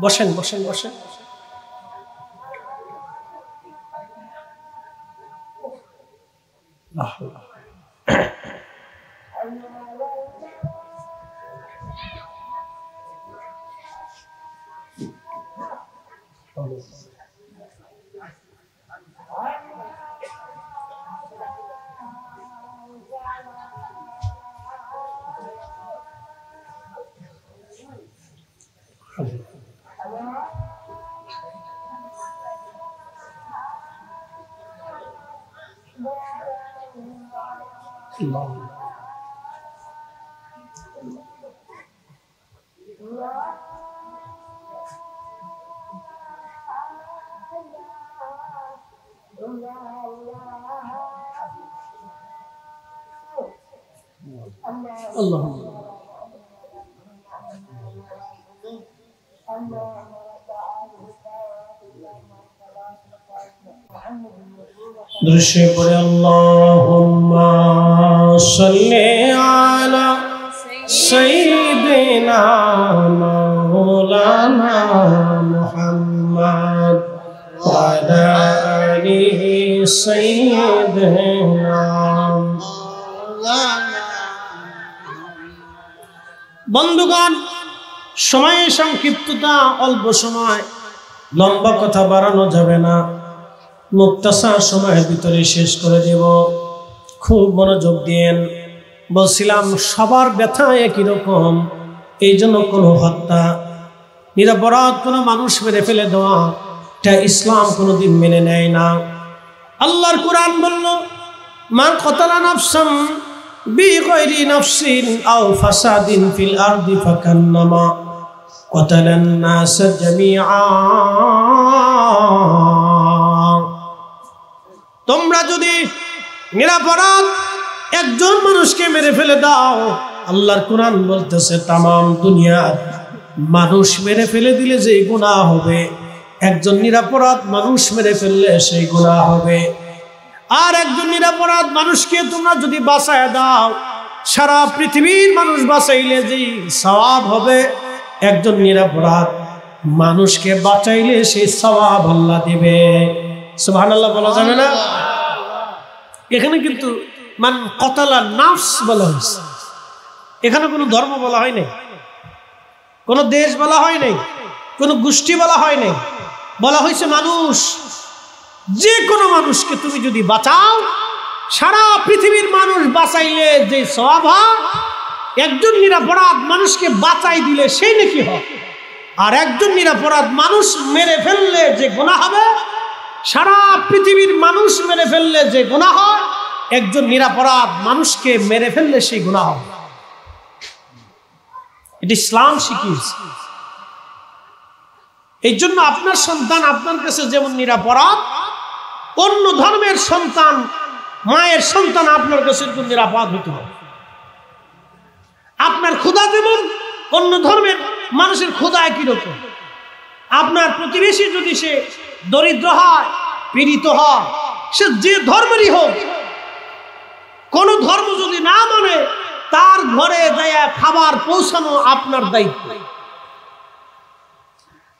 বসেন বসেন বসেন। দৃশ্যে পড়ে আল্লাহুম্মা সাল্লি আলা সাইয়্যিদিনা মাওলানা মুহাম্মদ وعلى آل سيدنا বন্ধুগণ, সময়ের সংক্ষিপ্ততা, অল্প সময়, লম্বা কথা বাড়ানো যাবে না, মুক্তাসার সময়ের ভিতরে শেষ করে দেব। খুব মনোযোগ দিয়েন। বলছিলাম সবার ব্যথা একই রকম, এই জন্য কোনো হত্যা, নিরপরাধ কোনো মানুষ মেরে ফেলে দেওয়া, এটা ইসলাম কোনোদিন মেনে নেয় না। আল্লাহর কোরআন বলল, মান কতালা নাফসান বিগাইরি নাফসিন আও ফাসাদিন ফিল আরদি ফাকান্নামা কতালান নাস জামিআ। তোমরা যদি নিরপরাধ একজন মানুষকে মেরে ফেলে দাও, আল্লাহর কোরআন বলতেছে তামাম দুনিয়ার মানুষ মেরে ফেলে দিলে যে গুনাহ হবে, একজন নিরপরাধ মানুষ মেরে ফেললে সেই গুনাহ হবে। আর একজন নিরপরাধ মানুষকে তোমরা যদি বাঁচায় দাও, সারা পৃথিবীর মানুষ বাঁচাইলে যে সওয়াব হবে, একজন নিরপরাধ মানুষকে বাঁচাইলে সেই সওয়াব আল্লাহ দিবে। সুবহানাল্লাহ বলা যাবে না? এখানে কিন্তু মান কতালা নাফস বলা হয়েছে, এখানে কোনো ধর্ম বলা হয় নাই, কোনো দেশ বলা হয় নাই, কোনো গোষ্ঠী বলা হয় নাই, বলা হয়েছে মানুষ। যে কোনো মানুষকে তুমি যদি বাঁচাও, সারা পৃথিবীর মানুষ বাঁচাইলে যে সওয়াব হয়, একজন নিরপরাধ মানুষকে বাঁচাই দিলে সেই নাকি হয়। আর একজন নিরপরাধ মানুষ মেরে ফেললে যে গুনাহ হবে, সারা পৃথিবীর মানুষ মেরে ফেললে যে গুনাহ হয়, একজন নিরপরাধ মানুষকে মেরে ফেললে সেই গুনাহ হবে। এটা ইসলাম শিখিয়েছে। এই জন্য আপনার সন্তান আপনার কাছে যেমন নিরাপরাধ, অন্য ধর্মের সন্তান, মায়ের সন্তান আপনার কাছে নিরাপদ হতে হবে। আপনার ক্ষুধা যেমন অন্য ধর্মের মানুষের ক্ষুধা একই রকম। আপনার প্রতিবেশী যদি সে দরিদ্র হয়, পীড়িত হয়, সে যে ধর্মেরই হোক, কোন ধর্ম যদি না মানে, তার ঘরে যায় খাবার পৌঁছানো আপনার দায়িত্ব।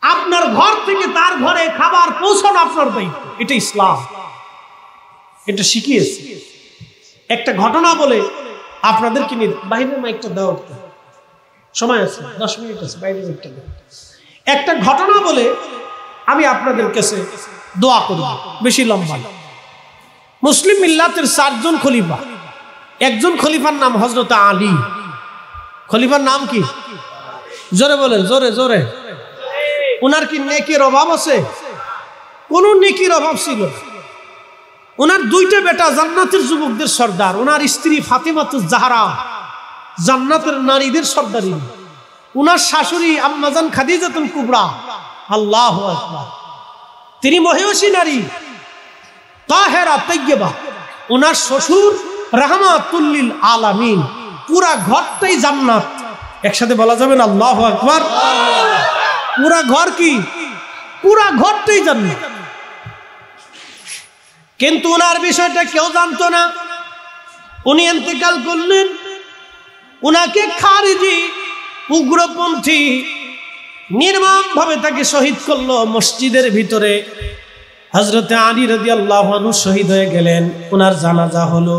আপনার ঘর থেকে তার ঘরে খাবার পৌঁছানো আপনার দায়িত্ব। এটা ইসলাম, এটা শিখিয়েছে। একটা ঘটনা বলে আপনাদেরকে নিয়ে, বাইরের মাইকটা দাও, সময় আছে 10 মিনিট আছে, বাইরের মাইকটা দাও। একটা ঘটনা বলে আমি আপনাদের কাছে দোয়া করব, বেশি লম্বা। মুসলিম মিল্লাতের 4 জন খলিফা, একজন খলিফার নাম হযরত আলী। খলিফার নাম কি? জোরে বলেন, জোরে জোরে। উনার কি নেকির অভাব আছে? কোন নেকির অভাব ছিল? উনার 2টা বেটা জান্নাতের যুবকদের সর্দার। উনার স্ত্রী ফাতেমাতুজ জাহরা জান্নাতের নারীদের সর্দারি। উনার শাশুড়ি আম্মাজান খাদিজাতুল কুবরা, আল্লাহু আকবার, তিনি মহিয়সী নারী, তাহেরা তাইয়্যিবা। উনার শ্বশুর রাহমাতুল লিল আলামিন। পুরা ঘরটাই জান্নাত। একসাথে বলা যাবে না আল্লাহু আকবার? পুরা ঘর কি? পুরা ঘরটাই জান্নাত। কিন্তু উনার বিষয়টা কেউ জানতো না। উনি ইন্তেকাল করলেন, উনাকে খারিজি উগ্রপন্থী নির্মমভাবে তাকে শহীদ করলো মসজিদের ভিতরে। হযরত আলী রাদিয়াল্লাহু আনহু শহীদ হয়ে গেলেন। উনার জানাজা হলো।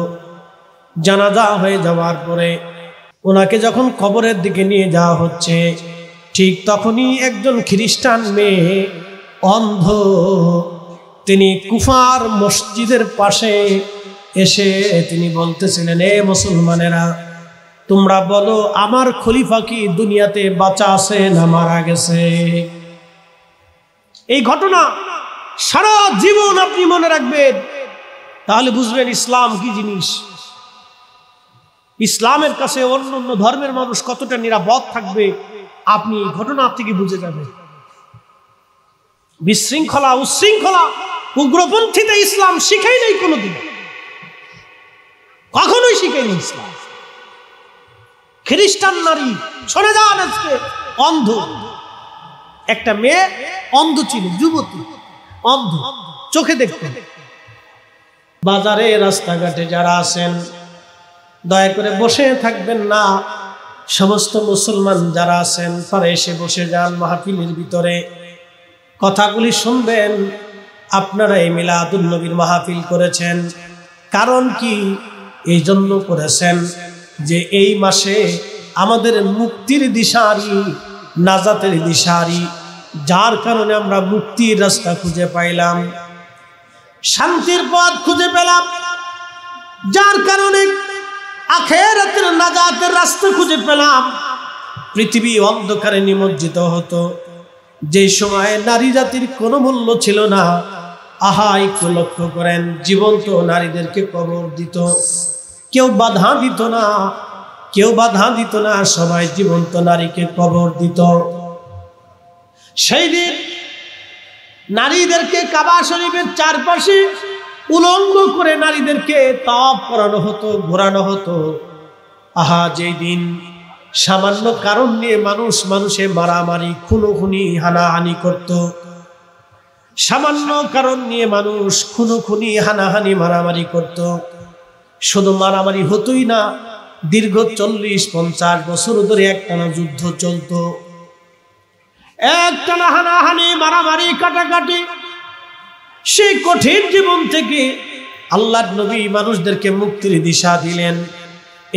জানাজা হয়ে যাওয়ার পরে ওনাকে যখন কবরের দিকে নিয়ে যাওয়া হচ্ছে, ঠিক তখনই একজন খ্রিস্টান মেয়ে, অন্ধ, তিনি কুফার মসজিদের পাশে এসে তিনি বলতেছিলেন, এ মুসলমানেরা, তোমরা বলো আমার খলিফা কি দুনিয়াতে বাঁচা আছে না মারা গেছে? এই ঘটনা সারা জীবন আপনি মনে রাখবেন, তাহলে বুঝবেন ইসলাম কি জিনিস। ইসলামের কাছে অন্য অন্য ধর্মের মানুষ কতটা নিরাপদ থাকবে আপনি এই ঘটনা থেকে বুঝে যাবেন। বিশৃঙ্খলা, উচ্ছৃঙ্খলা, উগ্রপন্থীতে ইসলাম শিখাই নাই কোনোদিন, কখনোই শিখায়নি ইসলাম। খ্রিস্টান নারী, শোনে যান, আজকে অন্ধ একটা মেয়ে, অন্ধ ছিল, যুবতী, অন্ধ, চোখে দেখতেন। বাজারে রাস্তাঘাটে যারা আছেন দয়া করে বসে থাকবেন না। সমস্ত মুসলমান যারা আছেন তারা এসে বসে যান মাহফিলের ভিতরে, কথাগুলি শুনবেন, আপনারা এই মিলাদুন নবীর মাহফিল করেছেন, কারণ কি? এই জন্য করেছেন যে এই মাসে আমাদের মুক্তির দিশারি, নাজাতের দিশারি, যার কারণে আমরা মুক্তির রাস্তা খুঁজে পাইলাম, শান্তির পথ খুঁজে পেলাম, যার কারণে আখিরাতের নাজাতের রাস্তা খুঁজে পেলাম। পৃথিবী অন্ধকারে নিমজ্জিত হতো, যে সময়ে নারী জাতির কোনো মূল্য ছিল না। আহা, একটু লক্ষ্য করেন, জীবন্ত নারীদেরকে কবর দিত, কেউ বাধা দিত না, কেউ বাধা দিত না, সবাই জীবন্ত নারীকে কবর দিত। সেই দিন নারীদেরকে কাবা শরীফের চারপাশে উলঙ্গ করে নারীদেরকে তাওয়াফ করানো হতো, ঘোরানো হতো। আহা, যেই দিন সামান্য কারণ নিয়ে মানুষে মারামারি, খুনোখুনি, হানাহানি করত, সামান্য কারণ নিয়ে মানুষ খুনোখুনি, হানাহানি, মারামারি করত। শুধু মারামারি হতোই না, দীর্ঘ 40-50 বছর ধরে একটানা যুদ্ধ চলত, একটানা হানাহানি, মারামারি, কাটাকাটি। সেই কঠিন জীবন থেকে আল্লাহর নবী মানুষদেরকে মুক্তির দিশা দিলেন।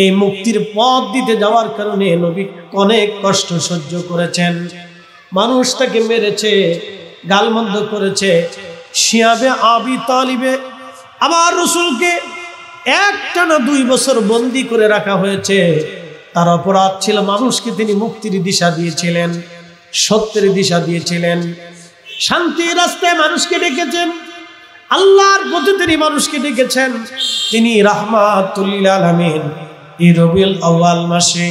এই মুক্তির পথ দিতে যাওয়ার কারণে নবী অনেক কষ্ট সহ্য করেছেন। মানুষ তাকে মেরেছে, গালমন্দ করেছে। শিয়াবে আবি তালিবে আমার রাসূলকে একটানা 2 বছর বন্দী করে রাখা হয়েছে। তার অপরাধ ছিল মানুষকে তিনি মুক্তির দিশা দিয়েছিলেন, সত্যের দিশা দিয়েছিলেন, শান্তির রাস্তায় মানুষকে ডেকেছেন, আল্লাহর পথে তিনি মানুষকে ডেকেছেন। তিনি রাহমাতুল লিল আলামিন এই রবিউল আউয়াল মাসে,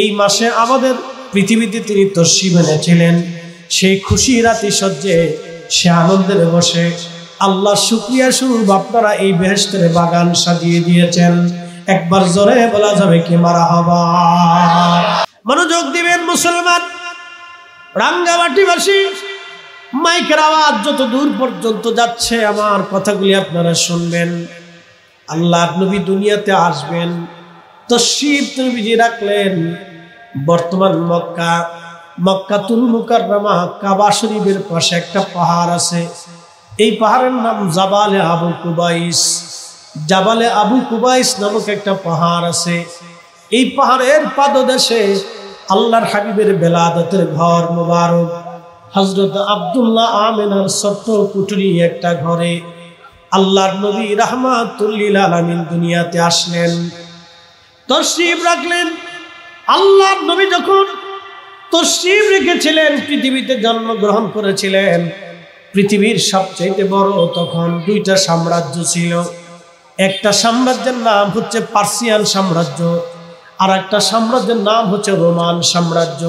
এই মাসে আমাদের পৃথিবীতে তিনি তশরিফ এনেছিলেন। সেই খুশি রাতি সজ্জে, সে আনন্দের বসে আল্লাহ শুকরিয়া স্বরূপ আপনারা এই বেহেশতের বাগান সাজিয়ে দিয়েছেন। একবার জোরে বলা যাবে কি মারহাবা? মনোযোগ দিবেন মুসলমান, রাঙ্গামাটিবাসী। মাইকের আওয়াজ যত দূর পর্যন্ত যাচ্ছে আমার কথাগুলি আপনারা শুনবেন। আল্লাহর নবী দুনিয়াতে আসবেন, তশরিফ নবীজি রাখলেন বর্তমান মক্কাতুল মুকাররমা, কাবা শরীফের পাশে একটা পাহাড় আছে। এই পাহাড়ের নাম জাবালে আবু কুবাইস। জাবালে আবু কুবাইস নামক একটা পাহাড় আছে। এই পাহাড়ের পাদদেশে আল্লাহর হাবিবের বেলাদতের ঘর মুবারক, হযরত আব্দুল্লাহ আমিনার ছোট্ট কুঠুরি একটা ঘরে আল্লাহর নবী রাহমাতুল লিল আলামিন দুনিয়াতে আসলেন, তশরিফ রাখলেন। আল্লাহর নবী যখন তশরিফ রেখেছিলেন, পৃথিবীতে জন্মগ্রহণ করেছিলেন, পৃথিবীর সবচেয়ে বড় তখন 2টা সাম্রাজ্য ছিল। একটা সাম্রাজ্যের নাম হচ্ছে পার্সিয়ান সাম্রাজ্য, আর একটা সাম্রাজ্যের নাম হচ্ছে রোমান সাম্রাজ্য।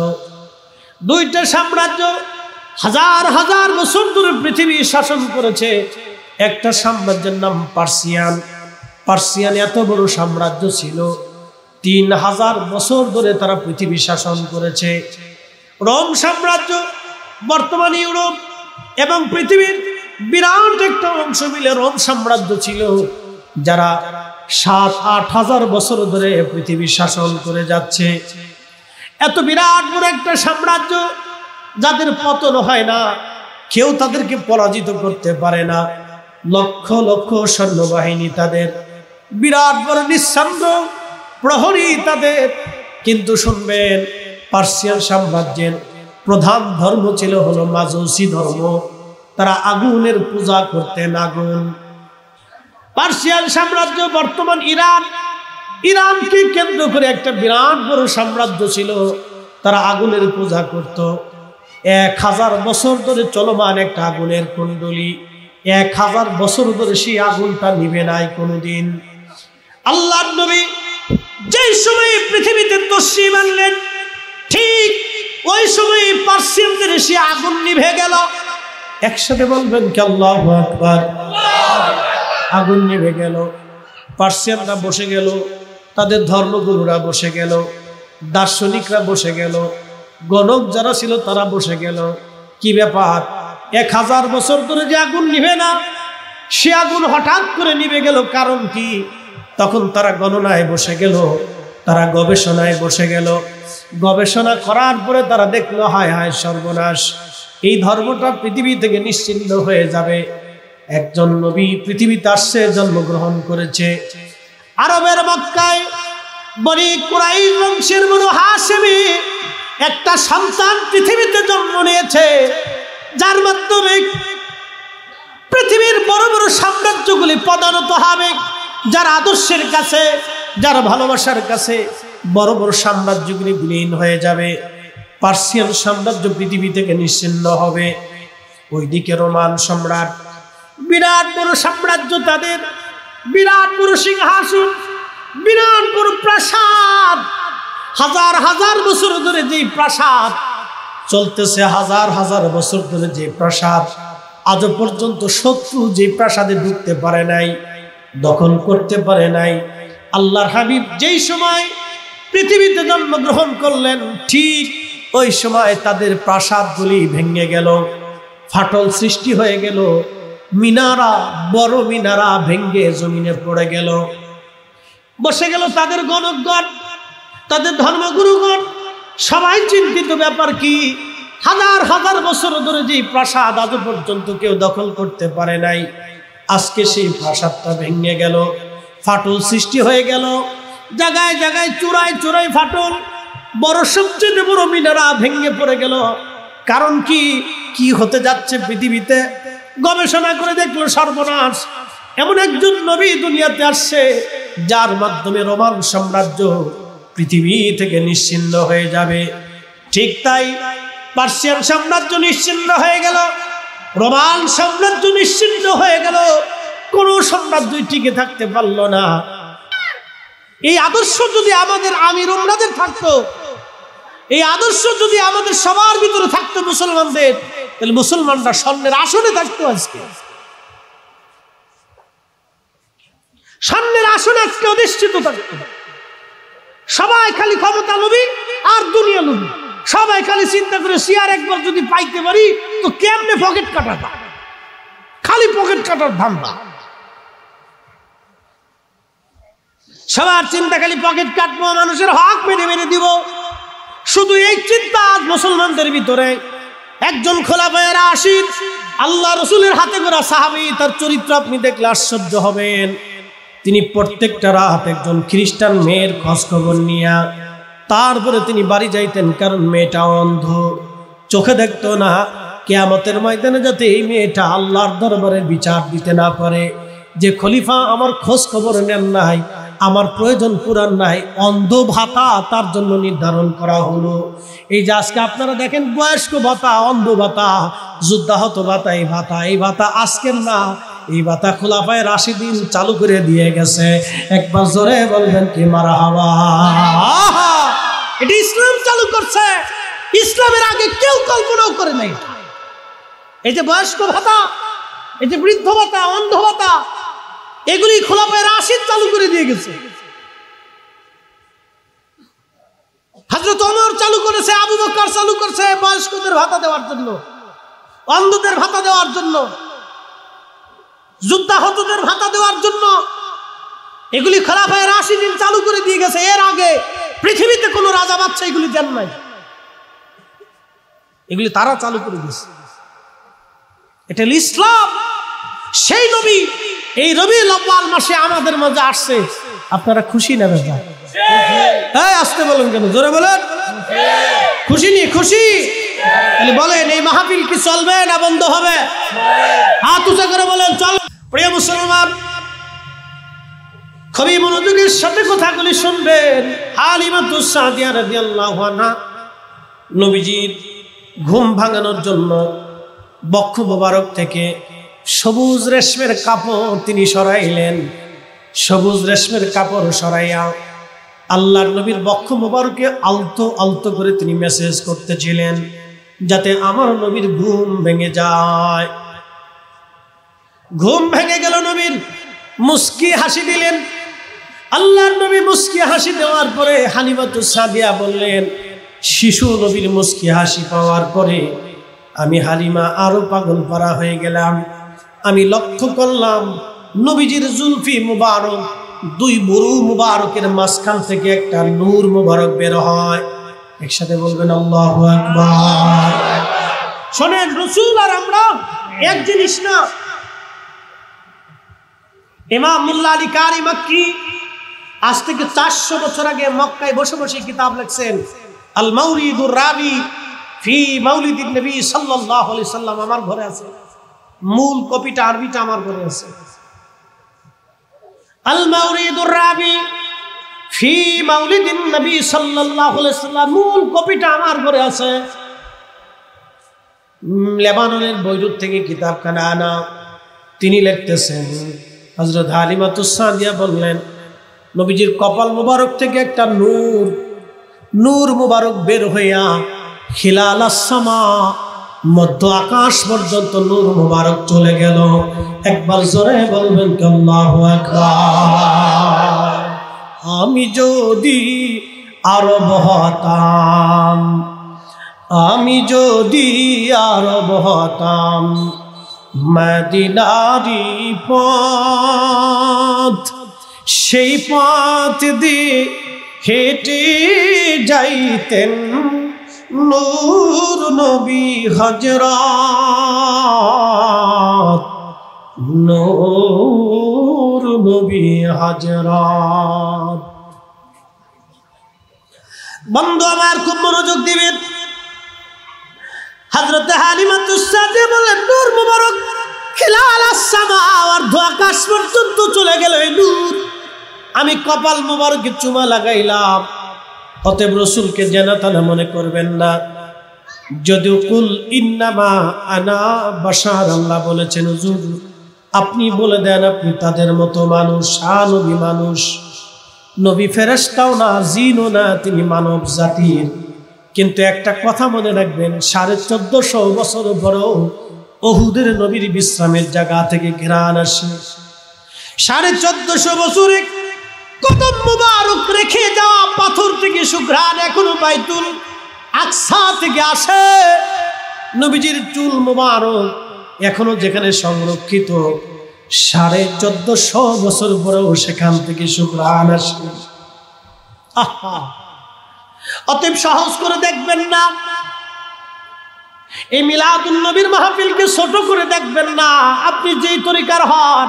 2টা সাম্রাজ্য হাজার হাজার বছর ধরে পৃথিবী শাসন করেছে। একটা সাম্রাজ্যের নাম পার্সিয়ান। পার্সিয়ান এত বড় সাম্রাজ্য ছিল, 3000 বছর ধরে তারা পৃথিবী শাসন করেছে। রোম সাম্রাজ্য বর্তমান ইউরোপ এবং পৃথিবীর বিরাট একটা অংশ মিলে রোম সাম্রাজ্য ছিল, যারা 7-8 হাজার বছর ধরে পৃথিবী শাসন করে যাচ্ছে। এত বিরাট বড় একটা সাম্রাজ্য, যাদের পতন হয় না, কেউ তাদেরকে পরাজিত করতে পারে না। লক্ষ লক্ষ সৈন্যবাহিনী তাদের, বিরাট বড় নিঃসন্দ প্রহরী তাদের। কিন্তু শুনবেন, পার্সিয়ান সাম্রাজ্যের প্রধান ধর্ম ছিল হলো মাজুসি ধর্ম। তারা আগুনের পূজা করতেন, আগুন। পার্সিয়ান সাম্রাজ্য বর্তমান ইরানকে কেন্দ্র করে একটা বিরাট বড় সাম্রাজ্য ছিল। তারা আগুনের পূজা করত। 1000 বছর ধরে চলমান একটা আগুনের কুণ্ডলী, 1000 বছর ধরে সেই আগুনটা নিভে নাই কোনোদিন। আল্লাহর নবী যেই সময় পৃথিবীতে তশরিফ আনলেন, ঠিক ওই সময় পার্সিয়ানদের সে আগুন নিভে গেল। একসাথে বলবেন কি আল্লাহু আকবার? আগুন নিভে গেল। পার্সিয়ানরা বসে গেল, তাদের ধর্মগুরুরা বসে গেল, দার্শনিকরা বসে গেল, গণক যারা ছিল তারা বসে গেল। কি ব্যাপার? 1000 বছর ধরে যে আগুন নিভে না, সে আগুন হঠাৎ করে নিভে গেল, কারণ কি? তখন তারা গণনায় বসে গেল, তারা গবেষণায় বসে গেল। গবেষণা করার পরে তারা দেখলো, হায় হায় সর্বনাশ, এই ধর্মটা পৃথিবী থেকে নিশ্চিহ্ন হয়ে যাবে। একজন নবী পৃথিবীতে আসছে, জন্মগ্রহণ করেছে আরবের মক্কায়। বনি কুরাইশ বংশের বনু হাশিমি একটা সন্তান পৃথিবীতে জন্ম নিয়েছে, যার মাধ্যমে পৃথিবীর বড় বড় সাম্রাজ্যগুলি পদানত হবে। যার আদর্শের কাছে, যার ভালোবাসার কাছে বড় বড় সাম্রাজ্যগুলি বিলীন হয়ে যাবে। পার্সিয়ান সাম্রাজ্য পৃথিবী থেকে নিশ্চিহ্ন হবে। ওইদিকে রোমান সম্রাট, বিরাট বড় সাম্রাজ্য, তাদের বিরাট বড় সিংহাসন, বিরাট বড় প্রাসাদ, হাজার হাজার বছর ধরে যে প্রাসাদ চলতেছে, হাজার হাজার বছর ধরে যে প্রাসাদ, আজও পর্যন্ত শত্রু যে প্রাসাদে ঢুকতে পারে নাই, দখল করতে পারে নাই। আল্লাহর হাবিব যেই সময় পৃথিবীতে জন্মগ্রহণ করলেন, ঠিক ওই সময় তাদের প্রাসাদগুলি ভেঙে গেল, ফাটল সৃষ্টি হয়ে গেল, মিনারা, বড় মিনারা ভেঙে জমিনে পড়ে গেল। বসে গেল তাদের গণকগণ, তাদের ধর্মগুরুগণ, সবাই চিন্তিত, ব্যাপার কি? হাজার হাজার বছর ধরে যে প্রাসাদ আজ পর্যন্ত কেউ দখল করতে পারে নাই, আজকে সেই প্রাসাদটা ভেঙে গেল, ফাটল সৃষ্টি হয়ে গেল, জায়গায় জায়গায় চূড়ায় চূড়ায় ফাটল, বড় সবচেয়ে বড় মিনারা ভেঙে পড়ে গেল। কারণ কি? কি হতে যাচ্ছে পৃথিবীতে? গবেষণা করে দেখলো সর্বনাশ, এমন একজন নবী দুনিয়াতে আসছে যার মাধ্যমে রোমান সাম্রাজ্য পৃথিবী থেকে নিশ্চিহ্ন হয়ে যাবে। ঠিক তাই পার্সিয়ান সাম্রাজ্য নিশ্চিহ্ন হয়ে গেল, রোমান সাম্রাজ্য নিশ্চিহ্ন হয়ে গেল, কোন সাম্রাজ্যই টিকে থাকতে পারল না। এই আদর্শ যদি আমাদের আমির উমরাদের থাকতো, এই আদর্শ যদি আমাদের সবার ভিতরে থাকতো মুসলমানদের, তাহলে মুসলমানরা স্বর্ণের আসনে থাকতো। আজকে স্বর্ণের আসনে আজকে অধিষ্ঠিত থাকতো। সবাই খালি ক্ষমতা লোভী আর দুনিয়া লোভী, সবাই খালি চিন্তা করে চেয়ার একবার যদি পাইতে পারি তো কেমনে পকেট কাটাটা, খালি পকেট কাটার ধান্দা। সবার চিন্তা খালি পকেট কাটবো, মানুষের হক মেরে মেরে দিব, শুধু এই চিন্তা আজ মুসলমানদের ভিতরে। একজন খোলাফায়ে রাশিদ, আল্লাহ রসুলের হাতে গড়া সাহাবী, তার চরিত্র আপনি দেখলে আশ্চর্য হবেন। তিনি প্রত্যেকটা রাত একজন খ্রিস্টান মেয়ের খোঁজ খবর নিয়া তারপরে তিনি বাড়ি যাইতেন, কারণ মেয়েটা অন্ধ, চোখে দেখতো না। কিয়ামতের ময়দানে যাতে এই মেয়েটা আল্লাহর দরবারে বিচার দিতে না পারে যে খলিফা আমার খোঁজ খবর নেন নাই, আমার প্রয়োজন পুরান নাই, অন্ধ ভাতা তার জন্য নির্ধারণ করা হলো। এই যে আজকে আপনারা দেখেন বয়স্ক ভাতা, অন্ধ ভাতা, যুদ্ধাহত ভাতা, এই ভাতা আজকের না, এই ভাতা খোলাফায়ে রাশিদিন চালু করে দিয়ে গেছে। একবার জোরে বলবেন কি মারহাবা। এটা ইসলাম চালু করছে, ইসলামের আগে কেউ কল্পনাও করে নাই। এই যে বয়স্ক ভাতা, এই যে বৃদ্ধ ভাতা, অন্ধ ভাতা, এগুলি খোলাফায়ে রাশিদ চালু করে দিয়ে গেছে। হযরত ওমর চালু করেছে, আবু বকর চালু করছে, বয়স্কদের ভাতা দেওয়ার জন্য, অন্ধদের ভাতা দেওয়ার জন্য, যুদ্ধাহতদের ভাতা দেওয়ার জন্য। এগুলি খোলাফায়ে রাশিদিন চালু করে দিয়ে গেছে। এর আগে পৃথিবীতে কোনো রাজা বাদশা এগুলি দেন নাই, এগুলি তারা চালু করে দিয়েছে। এটা হলো ইসলাম। সেই নবী এই রবিউল আউয়াল মাসে আমাদের মাঝে আসছে। আপনারা খুশি না বেজা? হ্যাঁ, আসতে বলেন কেন? জোরে বলেন। খুশি নি? খুশি? তাহলে বলেন এই মাহফিল কি চলবে না বন্ধ হবে? হাত উঁচা করে বলেন চল। প্রিয় মুসলমান, খুবই মনোযোগের সাথে কথাগুলি শুনবেন। হালিমাতুস সাদিয়া রাদিয়াল্লাহু আনহা নবীজির ঘুম ভাঙানোর জন্য বক্ষ মোবারক থেকে সবুজ রেশমের কাপড় তিনি সরাইলেন। সবুজ রেশমের কাপড় সরাইয়া আল্লাহর নবীর বক্ষ মোবারকে আলতো আলতো করে তিনি মেসেজ করতেছিলেন, যাতে আমার নবীর ঘুম ভেঙে যায়। ঘুম ভেঙে গেল নবীর, মুস্কি হাসি দিলেন। আল্লাহর নবী মুস্কি হাসি দেওয়ার পরে হালিমাতুস সাদিয়া বললেন, শিশু নবীর মুস্কি হাসি পাওয়ার পরে আমি হালিমা আরো পাগল পারা হয়ে গেলাম। আমি লক্ষ্য করলাম নবীজির জুলফি মুবারক, দুই বুরু মুবারকের মাঝখান থেকে একটা নূর মুবারক বের হয়। একসাথে বলবেন আল্লাহু আকবার। শোনেন, রাসূল আর আমরা এক জিনিস না। ইমাম মুল্লা আলী কারি মক্কি আজ থেকে 400 বছর আগে মক্কায় বসে বসে কিতাব লিখছেন আল মাউলিদুর রাবি ফি মাউলিদিন নবী সাল্লাল্লাহু আলাইহি সাল্লাম। আমার ঘরে আছে, মূল কপিটা আরবিটা আমার ঘরে আছে। আল মাউলিদুর রাবি ফি মাউলিদিন নবী সাল্লাল্লাহু আলাইহি সাল্লাম, মূল কপিটা আমার ঘরে আছে। লেবাননের বৈরুত থেকে কিতাবখানা আনা। তিনি লিখতেছেন হযরত হালিমাতুস সাদিয়া বললেন, নবীজির কপাল মুবারক থেকে একটা নূর মুবারক বের হইয়া খিলালাস সামা, মধ্য আকাশ পর্যন্ত নূর মুবারক চলে গেল। একবার জোরে বলবেন কি আল্লাহু আকবার। আমি যদি আরব হতাম, আমি যদি আরব হতাম, মদিনারি পথ, সেই পথ দিয়ে হেঁটে যাইতেন নূর নবী হযরত, নূর নবী হযরত। বন্ধু আমার খুব মনোযোগ দিবেন। হযরত হালিমাতুস সাদিয়া বলেন, নূর মুবারক খিলালাস সামা, অর্ধ আকাশ পর্যন্ত চলে গেল এই নূর। আমি কপাল মুবারকে চুমা লাগাইলাম। অতএব রাসূলকে জানাতানা মনে করবেন না। যদিও কুল ইন্নামা আনা বাশার, আল্লাহ বলেছেন হুজুর আপনি বলে দেন আপনি তাদের মতো মানুষ, নবী মানুষ, নবী ফেরেশতাও না, জিনও না, তিনি মানব জাতির। কিন্তু একটা কথা মনে রাখবেন, 1450 বছর পরেও উহুদের নবীর বিশ্রামের জায়গা থেকে ঘ্রাণ আসে। 1450 বছরে কদম মুবারক রেখে যাওয়া পাথর থেকে সুঘ্রাণ এখনো বাইতুল আকসা থেকে আসে। নবীজির চুল মুবারক এখনো যেখানে সংরক্ষিত, 1450 বছর পরেও সেখান থেকে সুঘ্রাণ আসে। আহা, অতএব সহজ করে দেখবেন না, এই মিলাদুন নবীর মাহফিলকে ছোট করে দেখবেন না। আপনি যেই তরিকার হন,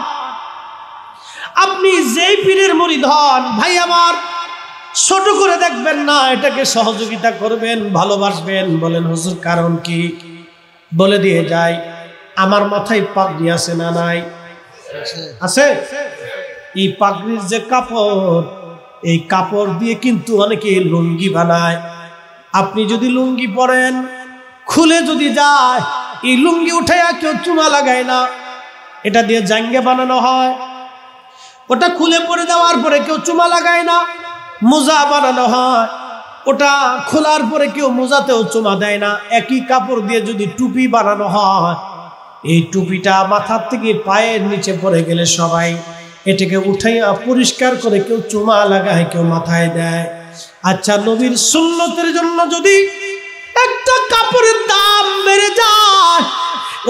আপনি যেই পীরের মুরিদ হন, ভাই আমার, ছোট করে দেখবেন না, এটাকে সহযোগিতা করবেন, ভালোবাসবেন। বলেন হুজুর কারণ কি? বলে দিয়ে যায়, আমার মাথায় পাগড়ি আছে না নাই? আছে। এই পাগড়ির যে কাপড়, এই কাপড় দিয়ে কিন্তু অনেকে লুঙ্গি বানায়। আপনি যদি লুঙ্গি পরেন, খুলে যদি যায়, এই লুঙ্গি উঠাইয়া কেউ চুমা লাগায় না, এটা দিয়ে জাঙ্গে বানানো হয়। ওটা খুলে পরে দেওয়ার পরে কেউ চুমা লাগায় না, মোজা বানানো হয়। ওটা খোলার পরে কেউ মোজাতেও চুমা দেয় না। একই কাপড় দিয়ে যদি টুপি বানানো হয়, এই টুপিটা মাথার থেকে পায়ের নিচে পড়ে গেলে সবাই এটাকে উঠাইয়া পরিষ্কার করে কেউ চুমা লাগায়, কেউ মাথায় দেয়। আচ্ছা, নবীর সুন্নতের জন্য যদি একটা কাপড়ের দাম বেড়ে যায়,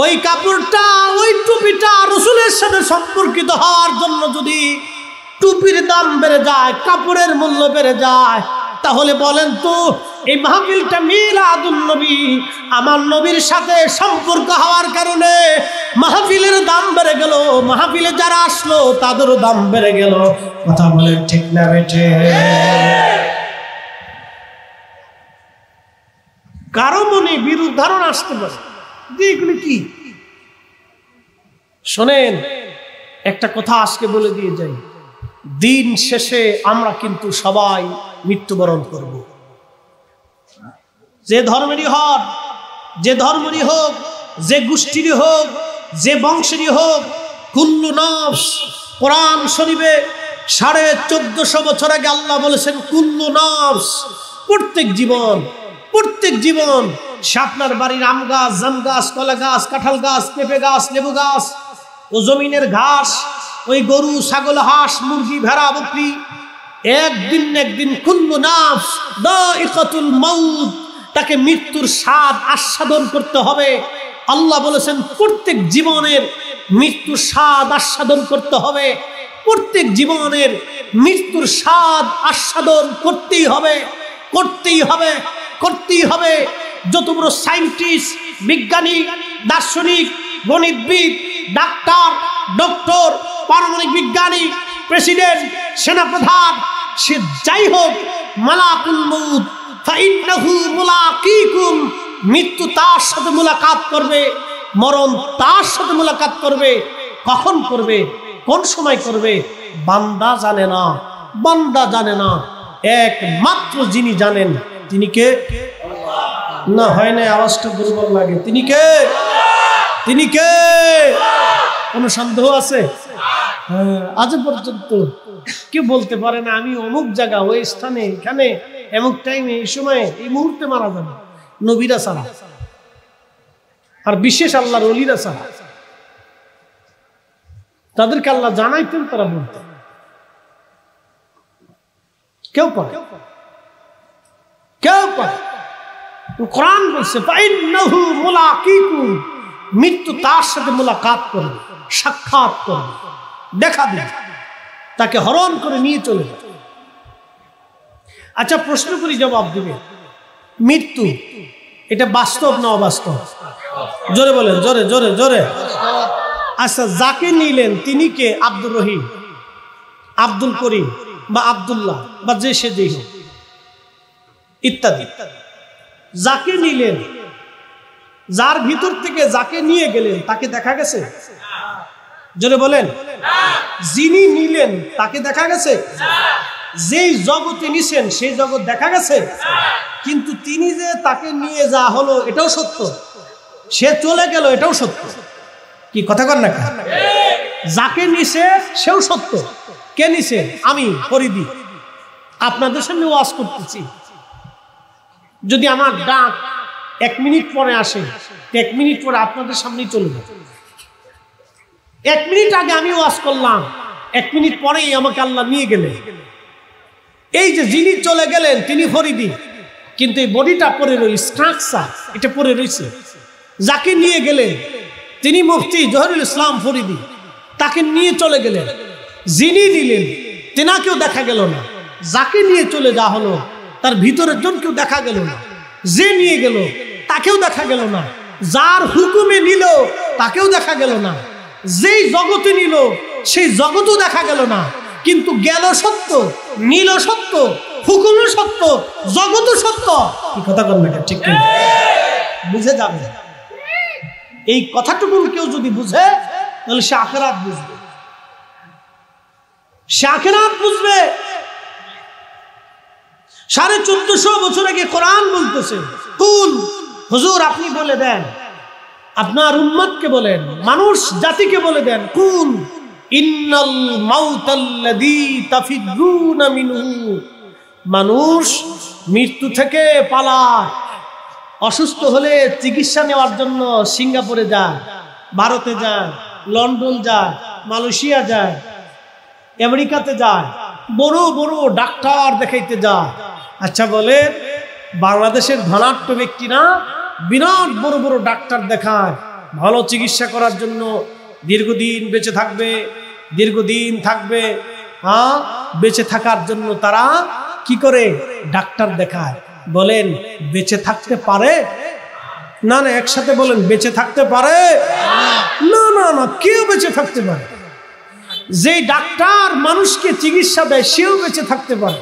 ওই কাপড়টা, ওই টুপিটা রাসূলের সাথে সম্পর্কিত হওয়ার জন্য যদি টুপির দাম বেড়ে যায়, কাপড়ের মূল্য বেড়ে যায়, তাহলে বলেন তো এই মাহফিলটা মিলাদুন নবী, আমার নবীর সাথে সম্পর্ক হওয়ার কারণে মাহফিলের দাম বেড়ে গেল, মাহফিলে যারা আসলো তাদেরও দাম বেড়ে গেল। কথা বলেন ঠিক না বেঠে? কারো মনে বিরূপ ধারণা আসতে পারে যে এগুলি কি। শোনেন, একটা কথা আজকে বলে দিয়ে যাই, দিন শেষে আমরা কিন্তু সবাই মৃত্যুবরণ করব। যে ধর্মেরই হন, যে ধর্মেরই হোক, যে গোষ্ঠীরই হোক, যে বংশেরই হোক, কুল্লু নফস, কোরআন শরীফে 1450 বছর আগে আল্লাহ বলেছেন কুল্লু নফস, প্রত্যেক জীবন, প্রত্যেক জীবন। সে আপনার বাড়ির আম গাছ, জাম গাছ, কলা গাছ, কাঁঠাল গাছ, পেঁপে গাছ, লেবু গাছ, ও জমিনের ঘাস, ওই গরু, ছাগল, হাঁস, মুরগি, ভেড়া, বকরি, একদিন না একদিন কুল্লু নাফস দাইকাতুল মাউত, তাকে মৃত্যুর স্বাদ আস্বাদন করতে হবে। আল্লাহ বলেছেন প্রত্যেক জীবনের মৃত্যুর স্বাদ আস্বাদন করতে হবে, প্রত্যেক জীবনের মৃত্যুর স্বাদ আস্বাদন করতেই হবে, করতেই হবে, করতেই হবে। যত বড় সায়েন্টিস্ট, বিজ্ঞানী, দার্শনিক, গণিতবিদ, ডাক্তার, ডক্টর, পারমাণবিক বিজ্ঞানী, প্রেসিডেন্ট, সেনাপ্রধান, সে যাই হোক, মালাকুল মউত ফাইন্নাহু মুলাকিকুম, মৃত্যু তার সাথে মুলাকাত করবে, মরণ তার সাথে মুলাকাত করবে। কখন করবে, কোন সময় করবে বান্দা জানে না, বান্দা জানে না। একমাত্র যিনি জানেন তিনি কে? না হয় না, আওয়াজটা দুর্বল লাগে। তিনি কে? তিনি কে? কোনো সন্দেহ আছে? আজ পর্যন্ত কেউ বলতে পারে না আমি অমুক জায়গা, ওই স্থানে, এখানে, এমুক টাইমে, এই সময়ে, এই মুহূর্তে মারা যাবে। নবীরা ছাড়া আর বিশেষ আল্লাহর ওলিরা ছাড়া, তাদেরকে আল্লাহ জানাইতেন, তারা বলতেন। কেউ পারে, কেউ পারে। কোরআন বলছে ফাইন্নাহু মুলাকিকুম, মৃত্যু তার সাথে মুলাকাত করবে, সাক্ষাৎ করবে, দেখা দিবে, তাকে হরণ করে নিয়ে চলে যাবে। আচ্ছা প্রশ্ন করি, জবাব দিবে। মৃত্যু এটা বাস্তব না অবাস্তব? জোরে বলেন, জোরে জোরে জোরে। আচ্ছা যাকে নিলেন তিনি কে? আব্দুর রহিম, আব্দুল করিম বা আব্দুল্লাহ বা যে সে যেই হোক ইত্যাদি। যাকে নিলেন, যার ভিতর থেকে যাকে নিয়ে গেলেন তাকে দেখা গেছে? জোরে বলেন। যিনি নিলেন তাকে দেখা গেছে? যেই জগতে নিছেন সেই জগৎ দেখা গেছে? কিন্তু তিনি যে তাকে নিয়ে যা হলো এটাও সত্য, সে চলে গেল এটাও সত্য। কি কথা কর না? যাকে নিছে সেও সত্য। কে নিছে? আমি ফরিদি আপনাদের সামনে ওয়াজ করতেছি। যদি আমার ডাক 1 মিনিট পরে আসে, 1 মিনিট পরে আপনাদের সামনেই চলে যাবে। 1 মিনিট আগে আমি ওয়াজ করলাম, 1 মিনিট পরেই আমাকে আল্লাহ নিয়ে গেলেন। এই যে যিনি চলে গেলেন তিনি ফরিদি, কিন্তু এই বডিটা পরে রইল, স্ট্রাকচার এটা পরে রয়েছে। যাকে নিয়ে গেলেন তিনি মুফতি জহিরুল ইসলাম ফরিদি, তাকে নিয়ে চলে গেলেন। যিনি নিলেন তেনাকেও দেখা গেল না। যাকে নিয়ে চলে যা হলো তার ভিতরের জনকেও দেখা গেল না। যে নিয়ে গেল তাকেও দেখা গেল না। যার হুকুমে নিল তাকেও দেখা গেল না। যেই জগতে নিল সেই জগতও দেখা গেল না। কিন্তু গেল সত্য, নিল সত্য, হুকুমও সত্য, জগতও সত্য। কি কথা বলবেন? ঠিক বুঝে যাবে। এই কথাটুকু কেউ যদি বুঝে তাহলে সে আখিরাত বুঝবে, সে আখিরাত বুঝবে। 1450 বছর আগে কোরআন বলতেছে, কুল হুজুর আপনি বলে দেন, আপনার উম্মতকে বলেন, মানুষ জাতিকে বলে দেন, কুল ইন্নাল মাউতাল্লাযী তাফিরুনা মিনহু, মানুষ মৃত্যু থেকে পালায়। অসুস্থ হলে চিকিৎসা নেওয়ার জন্য সিঙ্গাপুরে যায়, ভারতে যায়, লন্ডন যায়, মালয়েশিয়া যায়, আমেরিকাতে যায়, বড় বড় ডাক্তার দেখাইতে যায়। আচ্ছা বলে বাংলাদেশের ধনাঢ্য ব্যক্তি না বিরাট বড় বড় ডাক্তার দেখায় ভালো চিকিৎসা করার জন্য, দীর্ঘদিন বেঁচে থাকবে, দীর্ঘদিন থাকবে। হ্যাঁ, বেঁচে থাকার জন্য তারা কি করে? ডাক্তার দেখায়। বলেন বেঁচে থাকতে পারে? না না, একসাথে বলেন বেঁচে থাকতে পারে? না না না, কেউ বেঁচে থাকতে পারে? যে ডাক্তার মানুষকে চিকিৎসা দেয় সেও বেঁচে থাকতে পারে।